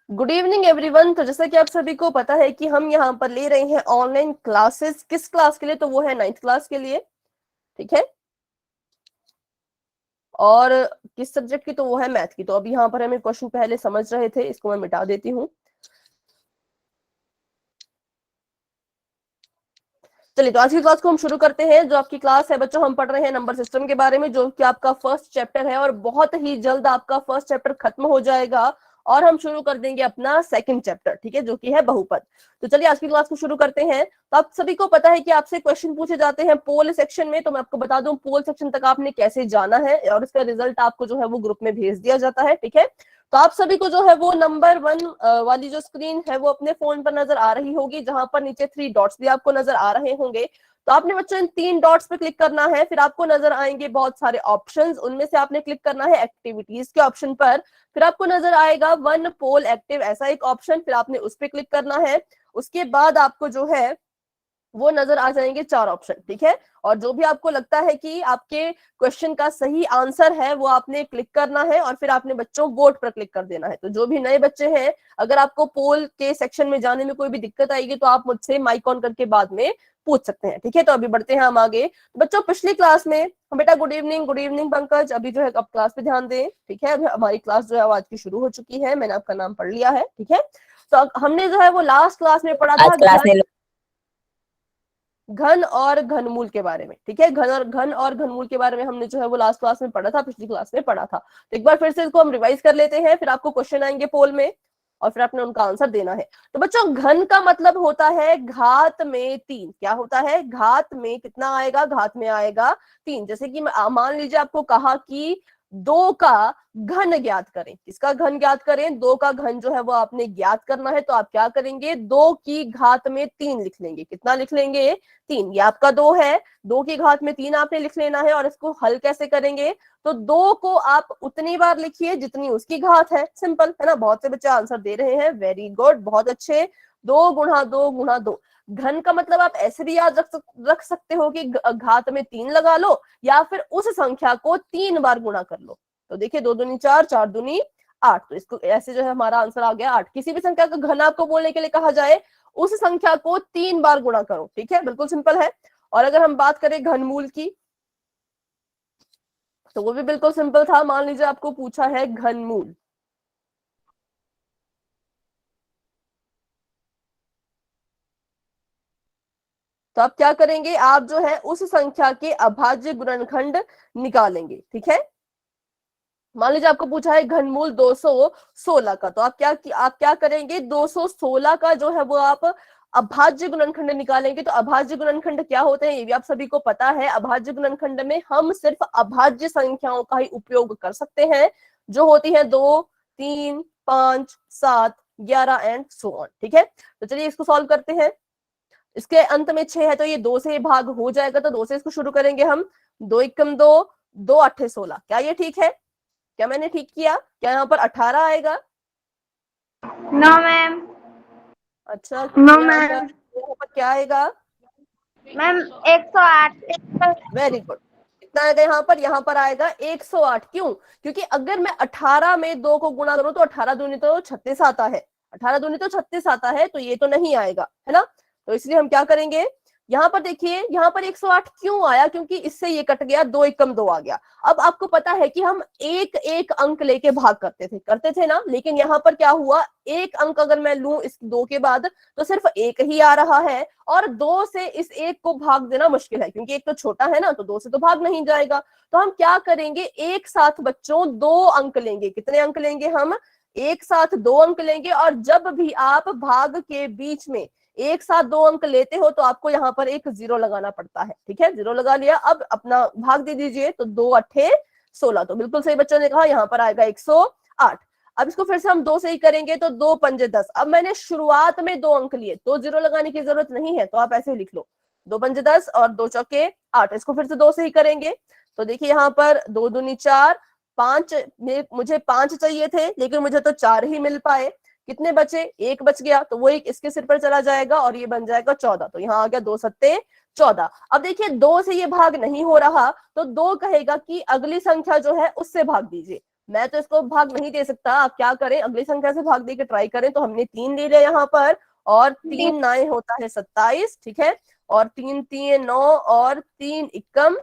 Good evening everyone. तो जैसा कि आप सभी को पता है कि हम यहाँ पर ले रहे हैं ऑनलाइन क्लासेस। किस क्लास के लिए? तो वो है 9th क्लास के लिए, ठीक है। और किस सब्जेक्ट की? तो वो है मैथ की। तो अभी यहाँ पर हमें क्वेश्चन पहले समझ रहे थे, इसको मैं मिटा देती हूँ। चलिए, तो आज की क्लास को हम शुरू करते हैं। जो आपकी क्लास है बच्चों, हम पढ़ रहे हैं नंबर सिस्टम के बारे में, जो कि आपका फर्स्ट चैप्टर है और बहुत ही जल्द आपका फर्स्ट चैप्टर खत्म हो जाएगा और हम शुरू कर देंगे अपना सेकंड चैप्टर, ठीक है, जो कि है बहुपद। तो चलिए आज की क्लास को शुरू करते हैं। तो आप सभी को पता है कि आपसे क्वेश्चन पूछे जाते हैं पोल सेक्शन में। तो मैं आपको बता दूं पोल सेक्शन तक आपने कैसे जाना है और इसका रिजल्ट आपको जो है वो ग्रुप में भेज दिया जाता है, ठीक है। तो आप सभी को जो है वो नंबर 1 वाली जो स्क्रीन है वो अपने फोन पर नजर आ रही होगी, जहां पर नीचे 3 डॉट्स भी आपको नजर आ रहे होंगे। तो आपने बच्चों इन 3 डॉट्स पे क्लिक करना है, फिर आपको नजर आएंगे बहुत सारे ऑप्शंस, उनमें से आपने क्लिक करना है एक्टिविटीज के ऑप्शन पर। फिर आपको नजर आएगा 1 पोल एक्टिव, ऐसा एक ऑप्शन, फिर आपने उस पर क्लिक करना है। उसके बाद आपको जो है वो नजर आ जाएंगे 4 ऑप्शन, ठीक है। और जो भी आपको लगता है कि आपके क्वेश्चन का सही आंसर है वो आपने क्लिक करना है और फिर आपने बच्चों वोट पर क्लिक कर देना है। तो जो भी नए बच्चे हैं, अगर आपको पोल के सेक्शन में जाने में कोई भी दिक्कत आएगी तो आप मुझसे माइक ऑन करके बाद में पूछ सकते हैं, ठीक है। तो अभी बढ़ते हैं हम आगे। तो बच्चों पिछली क्लास में बेटा गुड इवनिंग पंकज, अभी जो है अब क्लास पे ध्यान दें, ठीक है। अभी हमारी क्लास जो है आज की शुरू हो चुकी है, मैंने आपका नाम पढ़ लिया है, ठीक है। तो हमने जो है वो लास्ट क्लास में पढ़ा था आज क्लास में घन और घनमूल के बारे में, ठीक है। घन और घनमूल के बारे में हमने जो है वो लास्ट क्लास में पढ़ा था, पिछली क्लास में पढ़ा था। तो एक बार फिर से इसको हम रिवाइज कर लेते हैं, फिर आपको क्वेश्चन आएंगे पोल में और फिर आपने उनका आंसर देना है। तो बच्चों घन का मतलब होता है घात में 3। क्या होता है? घात में कितना आएगा? घात में आएगा 3। जैसे कि मान लीजिए आपको कहा कि 2 का घन ज्ञात करें। किसका घन ज्ञात करें? 2 का घन जो है वो आपने ज्ञात करना है। तो आप क्या करेंगे? 2 की घात में 3 लिख लेंगे। कितना लिख लेंगे? 3। ये आपका 2 है, 2 की घात में 3 आपने लिख लेना है। और इसको हल कैसे करेंगे? तो 2 को आप उतनी बार लिखिए जितनी उसकी घात है। सिंपल है ना। बहुत से बच्चे आंसर दे रहे हैं, वेरी गुड, बहुत अच्छे। 2 गुणा 2 गुणा 2। घन का मतलब आप ऐसे भी याद रख सकते हो कि घात में 3 लगा लो या फिर उस संख्या को 3 बार गुणा कर लो। तो देखिए 2 दूनी 4, 4 दूनी 8। तो इसको ऐसे जो है हमारा आंसर आ गया 8। किसी भी संख्या का घन आपको बोलने के लिए कहा जाए, उस संख्या को 3 बार गुणा करो, ठीक है, बिल्कुल सिंपल है। और अगर हम बात करें घनमूल की, तो वो भी बिल्कुल सिंपल था। मान लीजिए आपको पूछा है घनमूल, तो आप क्या करेंगे? आप जो है उस संख्या के अभाज्य गुणनखंड निकालेंगे, ठीक है। मान लीजिए आपको पूछा है घनमूल 216 का, तो आप क्या करेंगे? 216 का जो है वो आप अभाज्य गुणनखंड निकालेंगे। तो अभाज्य गुणनखंड क्या होते हैं ये भी आप सभी को पता है। अभाज्य गुणनखंड में हम सिर्फ अभाज्य संख्याओं का ही उपयोग कर सकते हैं, जो होती है 2, 3, 5, 7, 11 एंड सो ऑन, ठीक है। तो चलिए इसको सॉल्व करते हैं। इसके अंत में 6 है तो ये 2 से भाग हो जाएगा, तो 2 से इसको शुरू करेंगे हम। 2 एकम 2, 2 अट्ठे 16। क्या ये ठीक है? क्या मैंने ठीक किया? क्या यहाँ पर 18 आएगा? No ma'am. अच्छा, नो मैम। यहाँ पर क्या आएगा? मैम 108। Very good. कितना आएगा यहाँ पर? यहाँ पर आएगा 108। क्यों? क्योंकि अगर मैं 18 में 2 को गुणा करूं तो 18 दूनी तो 36 आता है। 18 दूनी तो 36 आता है, तो ये तो नहीं आएगा, है ना। तो इसलिए हम क्या करेंगे? यहाँ पर देखिए, यहाँ पर 108 क्यों आया? क्योंकि इससे ये कट गया, 2 एकम 2 आ गया। अब आपको पता है कि हम एक एक अंक लेके भाग करते थे ना। लेकिन यहाँ पर क्या हुआ? एक अंक अगर मैं लूं इस 2 के बाद तो सिर्फ एक ही आ रहा है, और 2 से इस एक को भाग देना मुश्किल है, क्योंकि एक तो छोटा है ना, तो 2 से तो भाग नहीं जाएगा। तो हम क्या करेंगे? एक साथ बच्चों 2 अंक लेंगे। कितने अंक लेंगे हम? एक साथ 2 अंक लेंगे। और जब भी आप भाग के बीच में एक साथ 2 अंक लेते हो तो आपको यहाँ पर एक 0 लगाना पड़ता है, ठीक है। 0 लगा लिया, अब अपना भाग दे दीजिए। तो 2 अट्ठे 16। तो बिल्कुल सही बच्चों ने कहा, यहाँ पर आएगा 108। अब इसको फिर से हम 2 से ही करेंगे, तो 2 पंजे 10। अब मैंने शुरुआत में 2 अंक लिए तो 0 लगाने की जरूरत नहीं है, तो आप ऐसे ही लिख लो 2 पंजे 10 और 2 चौके 8। इसको फिर से 2 से ही करेंगे। तो देखिए यहाँ पर 2 दूनी 4, 5, मुझे 5 चाहिए थे लेकिन मुझे तो 4 ही मिल पाए। कितने बचे? 1 बच गया, तो वो एक इसके सिर पर चला जाएगा और ये बन जाएगा 14। तो यहाँ आ गया 2 सत्ते 14। अब देखिए 2 से ये भाग नहीं हो रहा, तो 2 कहेगा कि अगली संख्या जो है उससे भाग दीजिए। मैं तो इसको भाग नहीं दे सकता, आप क्या करें, अगली संख्या से भाग दे के ट्राई करें। तो हमने 3 ले लिया यहाँ पर, और 3 9 होता है 27, ठीक है, और 3 3 9, और 3 एकम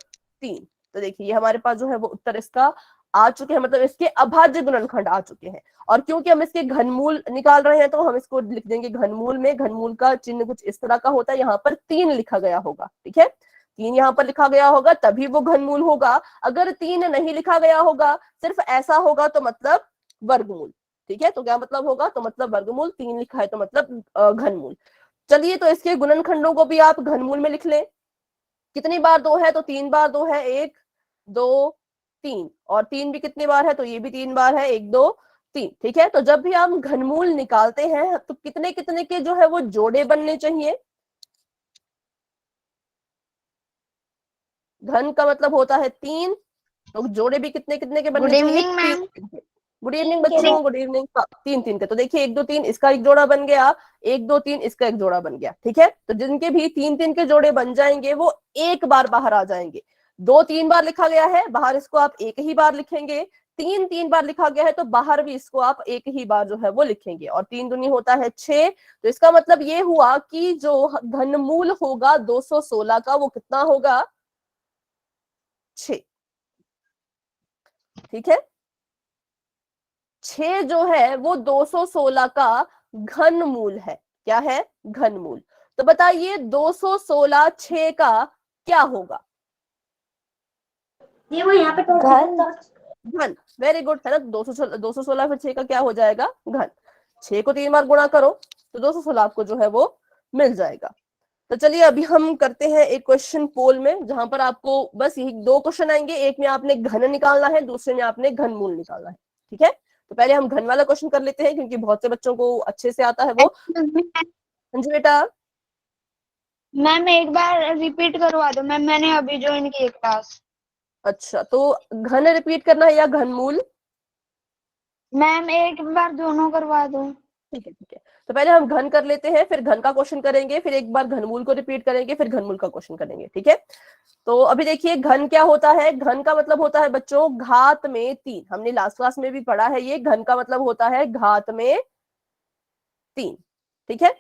3। तो देखिए ये हमारे पास जो है वो उत्तर इसका आ चुके हैं, मतलब इसके अभाज्य गुणनखंड आ चुके हैं। और क्योंकि हम इसके घनमूल निकाल रहे हैं तो हम इसको लिख देंगे घनमूल में। घनमूल का चिन्ह कुछ इस तरह का होता है, यहाँ पर 3 लिखा गया होगा, ठीक है, 3 यहाँ पर लिखा गया होगा तभी वो घनमूल होगा। अगर 3 नहीं लिखा गया होगा, सिर्फ ऐसा होगा तो मतलब वर्गमूल, ठीक है। तो क्या मतलब होगा, तो मतलब वर्गमूल, 3 लिखा है तो मतलब घनमूल। चलिए तो इसके गुणनखंडों को भी आप घनमूल में लिख लें। कितनी बार 2 है, तो 3 बार 2 है, 1 2 3, और 3 भी कितनी बार है, तो ये भी 3 बार है, 1 2 3, ठीक है। तो जब भी हम घनमूल निकालते हैं तो कितने कितने के जो है वो जोड़े बनने चाहिए। घन का मतलब होता है 3, तो जोड़े भी कितने कितने के बनने गुड चाहिए, इवनिंग मैम। 3। गुड इवनिंग बच्चों, गुड इवनिंग। 3 3 के, तो देखिए 1 2 3 इसका एक जोड़ा बन गया, 1 2 3 इसका एक जोड़ा बन गया, ठीक है। तो जिनके भी 3 3 के जोड़े बन जाएंगे वो एक बार बाहर आ जाएंगे। 2 3 बार लिखा गया है, बाहर इसको आप एक ही बार लिखेंगे। 3 3 बार लिखा गया है तो बाहर भी इसको आप एक ही बार जो है वो लिखेंगे। और 3 दूनी होता है 6, तो इसका मतलब ये हुआ कि जो घनमूल होगा 216 का वो कितना होगा, 6, ठीक है। 6 जो है वो 216 का घनमूल है। क्या है, घनमूल। तो बताइए 216 6 का क्या होगा, ये वो यहाँ पे घन। घन। वेरी गुड, है ना। 216 फिर 6 का क्या हो जाएगा, घन। 6 को 3 बार गुणा करो तो 216 आपको जो है वो मिल जाएगा। तो चलिए अभी हम करते हैं एक क्वेश्चन पोल में, जहां पर आपको बस यही 2 क्वेश्चन आएंगे। एक में आपने घन निकालना है, दूसरे में आपने घनमूल निकालना है, ठीक है। तो पहले हम घन वाला क्वेश्चन कर लेते हैं क्योंकि बहुत से बच्चों को अच्छे से आता है वो। हाँ जी बेटा। मैम एक बार रिपीट करवा दो मैम, मैंने अभी ज्वाइन की क्लास। अच्छा, तो घन रिपीट करना है या घनमूल? मैम एक बार दोनों करवा दो। ठीक है, ठीक है। तो पहले हम घन कर लेते हैं, फिर घन का क्वेश्चन करेंगे, फिर एक बार घनमूल को रिपीट करेंगे, फिर घनमूल का क्वेश्चन करेंगे, ठीक है। तो अभी देखिए घन क्या होता है। घन का मतलब होता है बच्चों घात में 3। हमने लास्ट क्लास में भी पढ़ा है, ये घन का मतलब होता है घात में 3, ठीक है।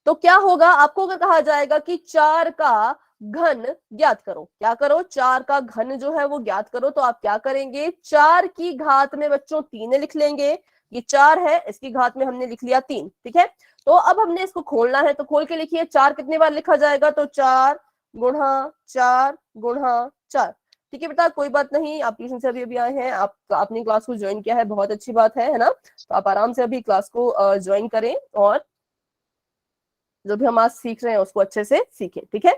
तो क्या होगा, आपको अगर कहा जाएगा कि 4 का घन ज्ञात करो, क्या करो, 4 का घन जो है वो ज्ञात करो, तो आप क्या करेंगे, 4 की घात में बच्चों 3 लिख लेंगे। ये 4 है, इसकी घात में हमने लिख लिया 3, ठीक है। तो अब हमने इसको खोलना है, तो खोल के लिखिए 4 कितनी बार लिखा जाएगा, तो 4 गुणा 4 गुणा 4, ठीक है बेटा। कोई बात नहीं, आप ट्यूशन से अभी अभी आए हैं, आप अपनी क्लास को ज्वाइन किया है, बहुत अच्छी बात है ना। तो आप आराम से अभी क्लास को ज्वाइन करें और जो भी हम आज सीख रहे हैं उसको अच्छे से सीखें, ठीक है।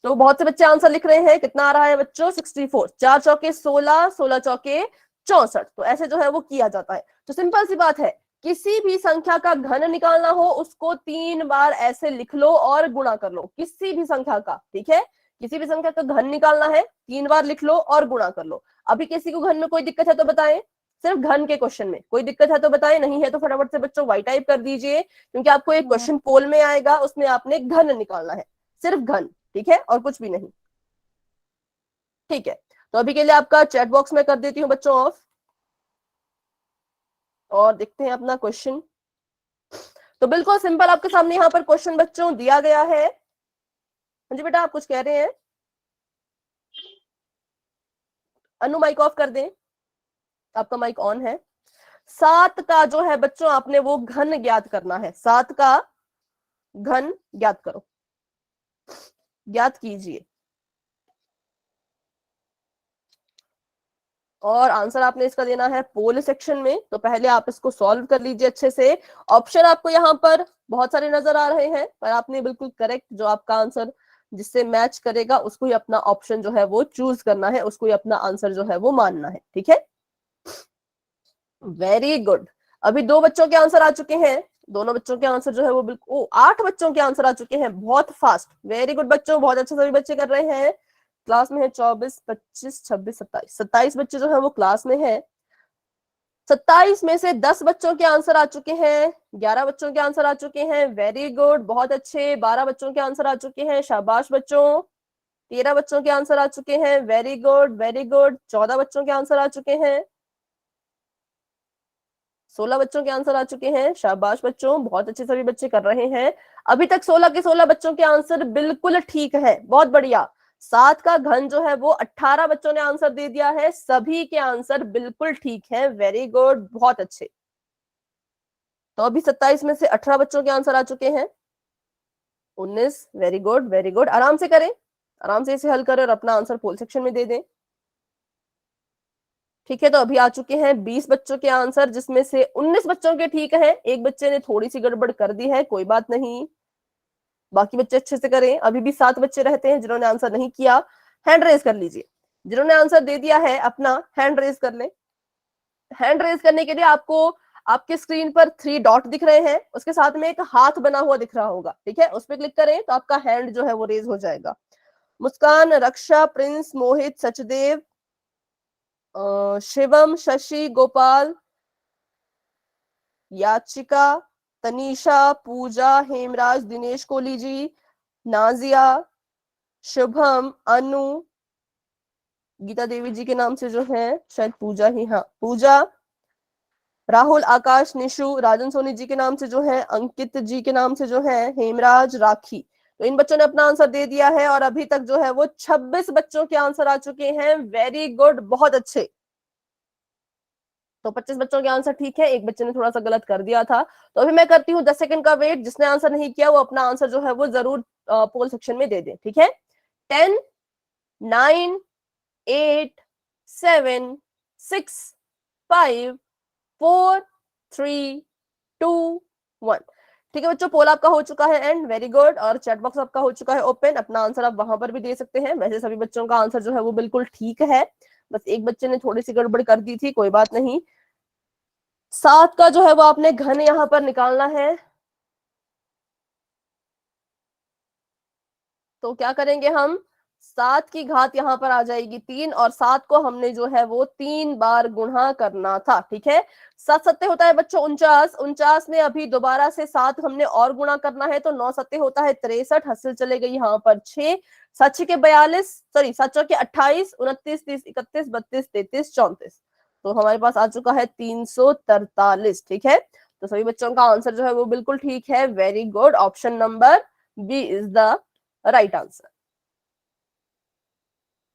तो बहुत से बच्चे आंसर लिख रहे हैं, कितना आ रहा है बच्चों, 64। 4 चौके 16, 16 चौके 64। तो ऐसे जो है वो किया जाता है। तो सिंपल सी बात है, किसी भी संख्या का घन निकालना हो उसको 3 बार ऐसे लिख लो और गुणा कर लो, किसी भी संख्या का, ठीक है। किसी भी संख्या का घन निकालना है 3 बार लिख लो और गुणा कर लो। अभी किसी को घन में कोई दिक्कत है तो बताएं, सिर्फ घन के क्वेश्चन में कोई दिक्कत है तो बताएं, नहीं है तो फटाफट से बच्चों वाई टाइप कर दीजिए, क्योंकि आपको एक क्वेश्चन पोल में आएगा, उसमें आपने घन निकालना है, सिर्फ घन, ठीक है, और कुछ भी नहीं, ठीक है। तो अभी के लिए आपका चैट बॉक्स में कर देती हूँ बच्चों ऑफ, और देखते हैं अपना क्वेश्चन। तो बिल्कुल सिंपल आपके सामने यहाँ पर क्वेश्चन बच्चों दिया गया है। हाँ जी बेटा, आप कुछ कह रहे हैं? अनु माइक ऑफ कर दें, आपका माइक ऑन है। 7 का जो है बच्चों आपने वो घन ज्ञात करना है, 7 का घन ज्ञात करो, ज्ञात कीजिए। और आंसर आपने इसका देना है पोल सेक्शन में। तो पहले आप इसको सॉल्व कर लीजिए अच्छे से। ऑप्शन आपको यहाँ पर बहुत सारे नजर आ रहे हैं, पर आपने बिल्कुल करेक्ट जो आपका आंसर जिससे मैच करेगा उसको ही अपना ऑप्शन जो है वो चूज करना है, उसको ही अपना आंसर जो है वो मानना है, ठीक है। Very good. अभी 2 बच्चों के आंसर आ चुके हैं, दोनों बच्चों के आंसर जो है वो बिल्कुल 8 बच्चों के आंसर आ चुके हैं, बहुत फास्ट। वेरी गुड बच्चों, बहुत अच्छा सभी बच्चे कर रहे हैं। क्लास में है 24 25 26 27, 27 बच्चे जो है वो क्लास में है। 27 में से 10 बच्चों के आंसर आ चुके हैं, 11 बच्चों के आंसर आ चुके हैं, वेरी गुड, बहुत अच्छे। 12 बच्चों के आंसर आ चुके हैं, शाबाश बच्चों। 13 बच्चों के आंसर आ चुके हैं, वेरी गुड वेरी गुड। 14 बच्चों के आंसर आ चुके हैं, 16 बच्चों के आंसर आ चुके हैं। शाबाश बच्चों, बहुत अच्छे सभी बच्चे कर रहे हैं। अभी तक 16 के 16 बच्चों के आंसर बिल्कुल ठीक है, बहुत बढ़िया। 7 का घन जो है वो 18 बच्चों ने आंसर दे दिया है, सभी के आंसर बिल्कुल ठीक है, वेरी गुड, बहुत अच्छे। तो अभी 27 में से 18 बच्चों के आंसर आ चुके हैं। 19, वेरी गुड वेरी गुड, आराम से करें, आराम से इसे हल करें और अपना आंसर पोल सेक्शन में दे दें। ठीक है, तो अभी आ चुके हैं 20 बच्चों के आंसर, जिसमें से 19 बच्चों के ठीक है, एक बच्चे ने थोड़ी सी गड़बड़ कर दी है, कोई बात नहीं, बाकी बच्चे अच्छे से करें। अभी भी 7 बच्चे रहते हैं जिन्होंने आंसर नहीं किया, हैंड रेज कर लीजिए। जिन्होंने आंसर दे दिया है अपना हैंड रेज कर ले। हैंड रेज करने के लिए आपको आपके स्क्रीन पर 3 डॉट दिख रहे हैं, उसके साथ में एक हाथ बना हुआ दिख रहा होगा, ठीक है, उस पर क्लिक करें तो आपका हैंड जो है वो रेज हो जाएगा। मुस्कान, रक्षा, प्रिंस, मोहित, सचदेव, शिवम, शशि, गोपाल, याचिका, तनीषा, पूजा, हेमराज, दिनेश कोहली जी, नाजिया, शुभम, अनु, गीता देवी जी के नाम से जो है शायद पूजा ही, हाँ पूजा, राहुल, आकाश, निशु, राजन सोनी जी के नाम से जो है, अंकित जी के नाम से जो है, हेमराज, राखी। तो इन बच्चों ने अपना आंसर दे दिया है और अभी तक जो है वो 26 बच्चों के आंसर आ चुके हैं, वेरी गुड, बहुत अच्छे। तो 25 बच्चों के आंसर ठीक है, एक बच्चे ने थोड़ा सा गलत कर दिया था। तो अभी मैं करती हूँ 10 सेकंड का वेट, जिसने आंसर नहीं किया वो अपना आंसर जो है वो जरूर पोल सेक्शन में दे दे, ठीक है। 10, 9, 8, 7, 6, 5, 4, 3, 2, 1। ठीक है बच्चों, पोल आपका हो चुका है एंड, वेरी गुड। और चैट बॉक्स आपका हो चुका है ओपन, अपना आंसर आप वहां पर भी दे सकते हैं। वैसे सभी बच्चों का आंसर जो है वो बिल्कुल ठीक है, बस एक बच्चे ने थोड़ी सी गड़बड़ कर दी थी, कोई बात नहीं। 7 का जो है वो आपने घन यहां पर निकालना है, तो क्या करेंगे हम, 7 की घात यहां पर आ जाएगी 3, और 7 को हमने जो है वो 3 बार गुणा करना था, ठीक है। 7 सत्ते होता है बच्चों 49, 49 में अभी दोबारा से 7 हमने और गुणा करना है, तो 9 सत्ते होता है 63, हासिल चले गई यहाँ पर 6, 7 छके 42, सॉरी 7 चौके 28, 29, 30, 31, 32, 33, 34। तो हमारे पास आ चुका है 343, ठीक है। तो सभी बच्चों का आंसर जो है वो बिल्कुल ठीक है, very good, option number B is the right answer.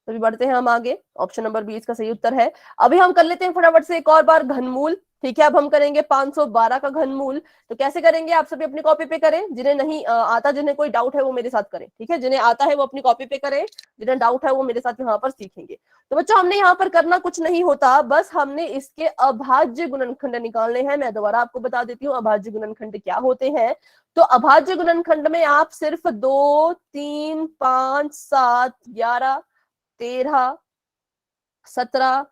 अभी बढ़ते हैं हम आगे, ऑप्शन नंबर 20 का सही उत्तर है। अभी हम कर लेते हैं फटाफट से एक और बार घनमूल, ठीक है। अब हम करेंगे 512 का घनमूल। तो कैसे करेंगे, आप सभी अपनी कॉपी पे करें, जिन्हें नहीं आता, जिन्हें कोई डाउट है वो मेरे साथ करें, ठीक है। जिन्हें आता है वो अपनी कॉपी पे करें, जिन्हें डाउट है वो मेरे साथ यहाँ पर सीखेंगे। तो बच्चों हमने यहाँ पर करना कुछ नहीं होता, बस हमने इसके अभाज्य गुणनखंड निकालने हैं। मैं दोबारा आपको बता देती हूँ अभाज्य गुणनखंड क्या होते हैं। तो अभाज्य गुणनखंड में आप सिर्फ 2, 3, 5, 7, 11, 13, 17,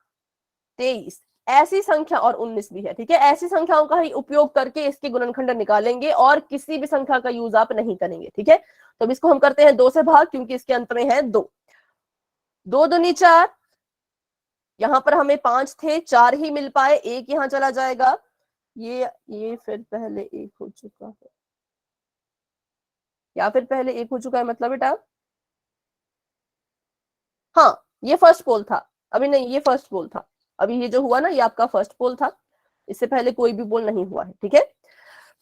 23 ऐसी संख्या, और 19 भी है, ठीक है, ऐसी संख्याओं का ही उपयोग करके इसके गुणनखंड निकालेंगे, और किसी भी संख्या का यूज आप नहीं करेंगे, ठीक है। तो अब इसको हम करते हैं 2 से भाग, क्योंकि इसके अंत में है 2, 2 दूनी 4, यहां पर हमें 5 थे, 4 ही मिल पाए, 1 यहां चला जाएगा, ये फिर पहले 1 हो चुका है, या फिर पहले 1 हो चुका है मतलब बेटा, हाँ ये फर्स्ट पोल था, अभी नहीं ये फर्स्ट पोल था, अभी ये जो हुआ ना ये आपका फर्स्ट पोल था, इससे पहले कोई भी पोल नहीं हुआ है, ठीक है।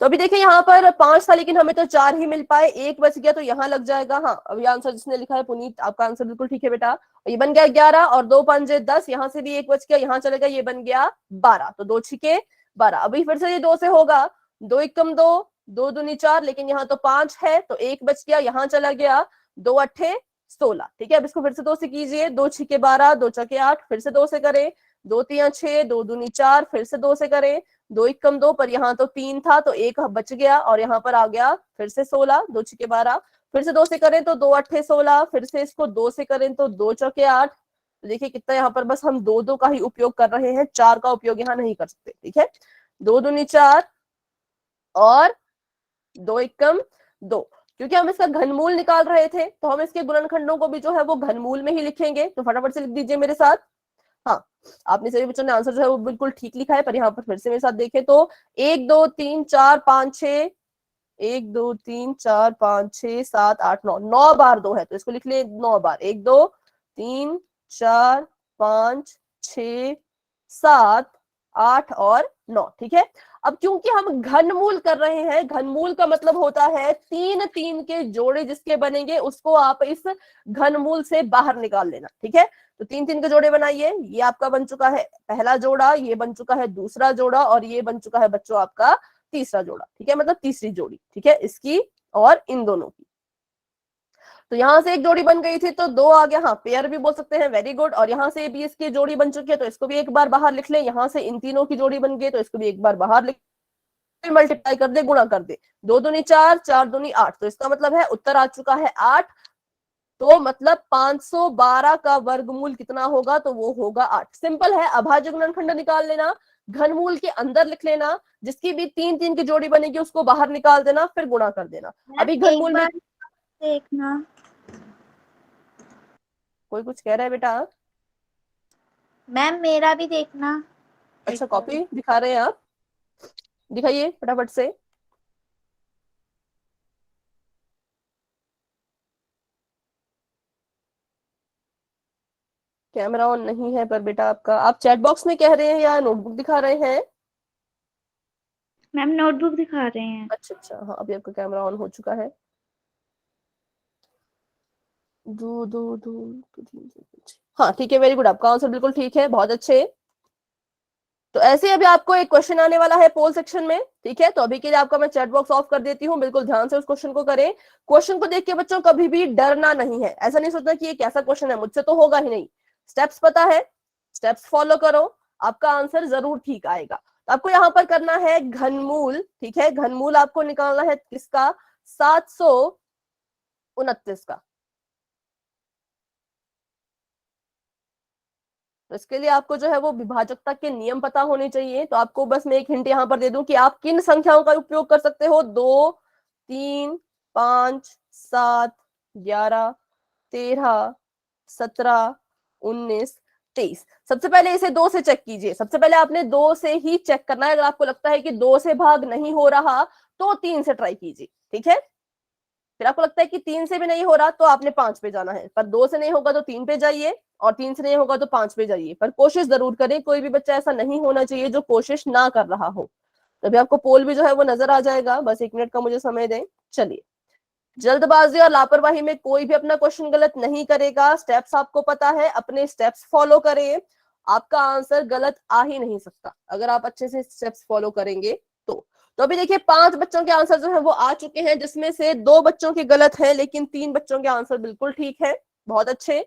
तो अभी देखिए यहाँ पर 5 था, लेकिन हमें तो 4 ही मिल पाए, 1 बच गया तो यहाँ लग जाएगा। हाँ अभी आंसर जिसने लिखा है पुनीत, आपका आंसर बिल्कुल ठीक है बेटा। ये बन गया 11, और 2 पंजे 10, यहाँ से भी 1 बच गया, यहाँ चलेगा, ये बन गया 12, तो 2 छिके 12। अभी फिर से ये 2 से होगा, 2 एकम 2, 2 दूनी 4, लेकिन यहाँ तो 5 है तो 1 बच गया, यहाँ चला गया, 2 अट्ठे 16, ठीक है। अब इसको फिर से 2 से कीजिए, 2 छिके 12, 2 चौके 8, फिर से 2 से करें, 2 तिया 6, 2 दूनी 4, फिर से 2 से करें, 2 एकम 2, पर यहाँ तो 3 था तो 1 बच गया, और यहाँ पर आ गया फिर से 16, 2 छिके 12, फिर से 2 से करें तो 2 अट्ठे 16, फिर से इसको 2 से करें तो 2 चौके 8। तो देखिए कितना यहाँ पर बस हम 2 2 का ही उपयोग कर रहे हैं, 4 का उपयोग यहाँ नहीं कर सकते, ठीक है। 2 दूनी 4 और 2 एकम 2, क्योंकि हम इसका घनमूल निकाल रहे थे तो हम इसके गुणनखंडों को भी जो है वो घनमूल में ही लिखेंगे। तो फटाफट से लिख दीजिए मेरे साथ। हाँ आपने सभी बच्चों ने आंसर जो है वो बिल्कुल ठीक लिखा है, पर यहाँ पर फिर से मेरे साथ देखें तो 1 2 3 4 5 6, 1 2 3 4 5 6 7 8 9, 9 बार 2 है तो इसको लिख ले 9 बार, 1 2 3 4 5 6 7 8 और 9, ठीक है। अब क्योंकि हम घनमूल कर रहे हैं, घनमूल का मतलब होता है 3 3 के जोड़े जिसके बनेंगे उसको आप इस घनमूल से बाहर निकाल लेना, ठीक है। तो 3 3 के जोड़े बनाइए, ये आपका बन चुका है पहला जोड़ा, ये बन चुका है दूसरा जोड़ा, और ये बन चुका है बच्चों आपका तीसरा जोड़ा, ठीक है, मतलब तीसरी जोड़ी, ठीक है, इसकी और इन दोनों की। तो यहां से एक जोड़ी बन गई थी तो 2 आ गया, हाँ पेयर भी बोल सकते हैं, वेरी गुड। और यहाँ से भी इसकी जोड़ी बन चुकी है तो इसको भी एक बार बाहर लिख ले। यहाँ से इन तीनों की जोड़ी बन गई तो इसको भी एक बार बाहर लिख, मल्टीप्लाई कर दे, गुणा कर दे, 2 दूनी 4, 4 दूनी 8, तो इसका मतलब है उत्तर आ चुका है 8। तो मतलब 512 का वर्गमूल कितना होगा, तो वो होगा 8। सिंपल है, अभाज्य गुणनखंड निकाल लेना, घनमूल के अंदर लिख लेना, जिसकी भी 3 3 की जोड़ी बनेगी उसको बाहर निकाल देना, फिर गुणा कर देना। अभी एक घनमूल में बार देखना। कोई कुछ कह रहा है बेटा? मैम मेरा भी देखना। अच्छा, कॉपी दिखा रहे हैं आप, दिखाइए फटाफट से। कैमरा ऑन नहीं है पर बेटा आपका, आप चैट बॉक्स में कह रहे हैं या नोटबुक दिखा रहे हैं? मैम नोटबुक दिखा रहे हैं। अच्छा अच्छा, हाँ अभी आपका कैमरा ऑन हो चुका है। दो दो दो, हाँ ठीक है, वेरी गुड, आपका आंसर बिल्कुल ठीक है, बहुत अच्छे। तो ऐसे ही अभी आपको एक क्वेश्चन आने वाला है पोल सेक्शन में, ठीक है। तो अभी के लिए आपका मैं चैट बॉक्स ऑफ कर देती हूँ, बिल्कुल ध्यान से उस क्वेश्चन को करें। क्वेश्चन को देख के बच्चों कभी भी डरना नहीं है, ऐसा नहीं सोचना कि ये कैसा क्वेश्चन है, मुझसे तो होगा ही नहीं। स्टेप्स पता है, स्टेप्स फॉलो करो, आपका आंसर जरूर ठीक आएगा। तो आपको यहाँ पर करना है घनमूल, ठीक है, घनमूल आपको निकालना है किसका, 729 का। तो इसके लिए आपको जो है वो विभाजकता के नियम पता होने चाहिए। तो आपको बस मैं एक हिंट यहाँ पर दे दूं कि आप किन संख्याओं का उपयोग कर सकते हो, 2 3 5 7 11 13 17 19 23। सबसे पहले इसे 2 से चेक कीजिए, सबसे पहले आपने 2 से ही चेक करना है। अगर आपको लगता है कि 2 से भाग नहीं हो रहा तो 3 से ट्राई कीजिए, ठीक है। फिर आपको लगता है कि 3 से भी नहीं हो रहा तो आपने 5 पे जाना है, पर 2 से नहीं होगा तो 3 पे जाइए, और 3 से नहीं होगा तो 5 पे जाइए, पर कोशिश जरूर करें। कोई भी बच्चा ऐसा नहीं होना चाहिए जो कोशिश ना कर रहा हो। तभी आपको पोल भी जो है वो नजर आ जाएगा। बस 1 मिनट का मुझे समय दें। चलिए, जल्दबाजी और लापरवाही में कोई भी अपना क्वेश्चन गलत नहीं करेगा। स्टेप्स आपको पता है, अपने स्टेप्स फॉलो करें, आपका आंसर गलत आ ही नहीं सकता अगर आप अच्छे से स्टेप्स फॉलो करेंगे तो। तो अभी देखिए 5 बच्चों के आंसर जो है वो आ चुके हैं, जिसमें से 2 बच्चों के गलत है, लेकिन 3 बच्चों के आंसर बिल्कुल ठीक है, बहुत अच्छे।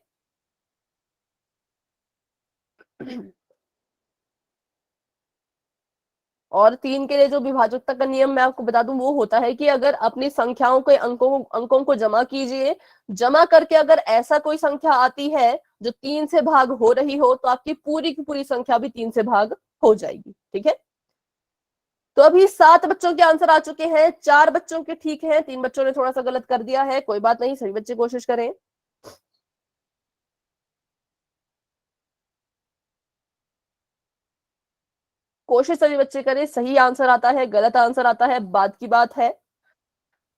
और 3 के लिए जो विभाजकता का नियम मैं आपको बता दूं, वो होता है कि अगर अपनी संख्याओं के अंकों को जमा कीजिए, जमा करके अगर ऐसा कोई संख्या आती है जो 3 से भाग हो रही हो, तो आपकी पूरी की पूरी संख्या भी 3 से भाग हो जाएगी, ठीक है। तो अभी 7 बच्चों के आंसर आ चुके हैं, 4 बच्चों के ठीक है, 3 बच्चों ने थोड़ा सा गलत कर दिया है, कोई बात नहीं, सभी बच्चे कोशिश करें। कोशिश सभी बच्चे करें, सही आंसर आता है गलत आंसर आता है बाद की बात है।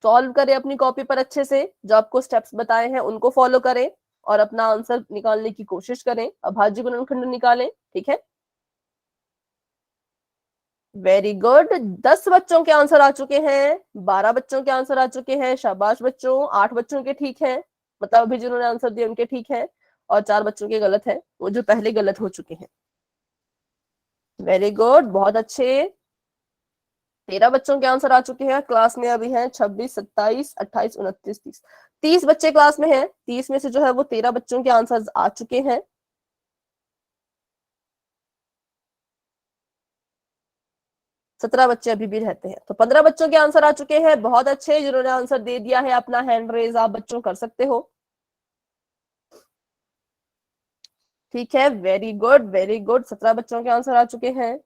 सॉल्व करें अपनी कॉपी पर अच्छे से, जो आपको स्टेप्स बताए हैं उनको फॉलो करें और अपना आंसर निकालने की कोशिश करें, अभाज्य गुणनखंड निकालें, ठीक है। वेरी गुड, 10 बच्चों के आंसर आ चुके हैं, 12 बच्चों के आंसर आ चुके हैं, शाबाश बच्चों। 8 बच्चों के ठीक है, मतलब अभी जिन्होंने आंसर दिए उनके ठीक है, और 4 बच्चों के गलत है, वो जो पहले गलत हो चुके हैं। वेरी गुड, बहुत अच्छे। 13 बच्चों के आंसर आ चुके हैं, क्लास में अभी हैं 26 27 28 29 30। 30 बच्चे क्लास में हैं, 30 में से जो है वो 13 बच्चों के आंसर आ चुके हैं। 17 बच्चे अभी भी रहते हैं, तो 15 बच्चों के आंसर आ चुके हैं, बहुत अच्छे। जिन्होंने आंसर दे दिया है अपना हैंड रेज आप बच्चों कर सकते हो, ठीक है, वेरी गुड वेरी गुड। 17 बच्चों के आंसर आ चुके हैं।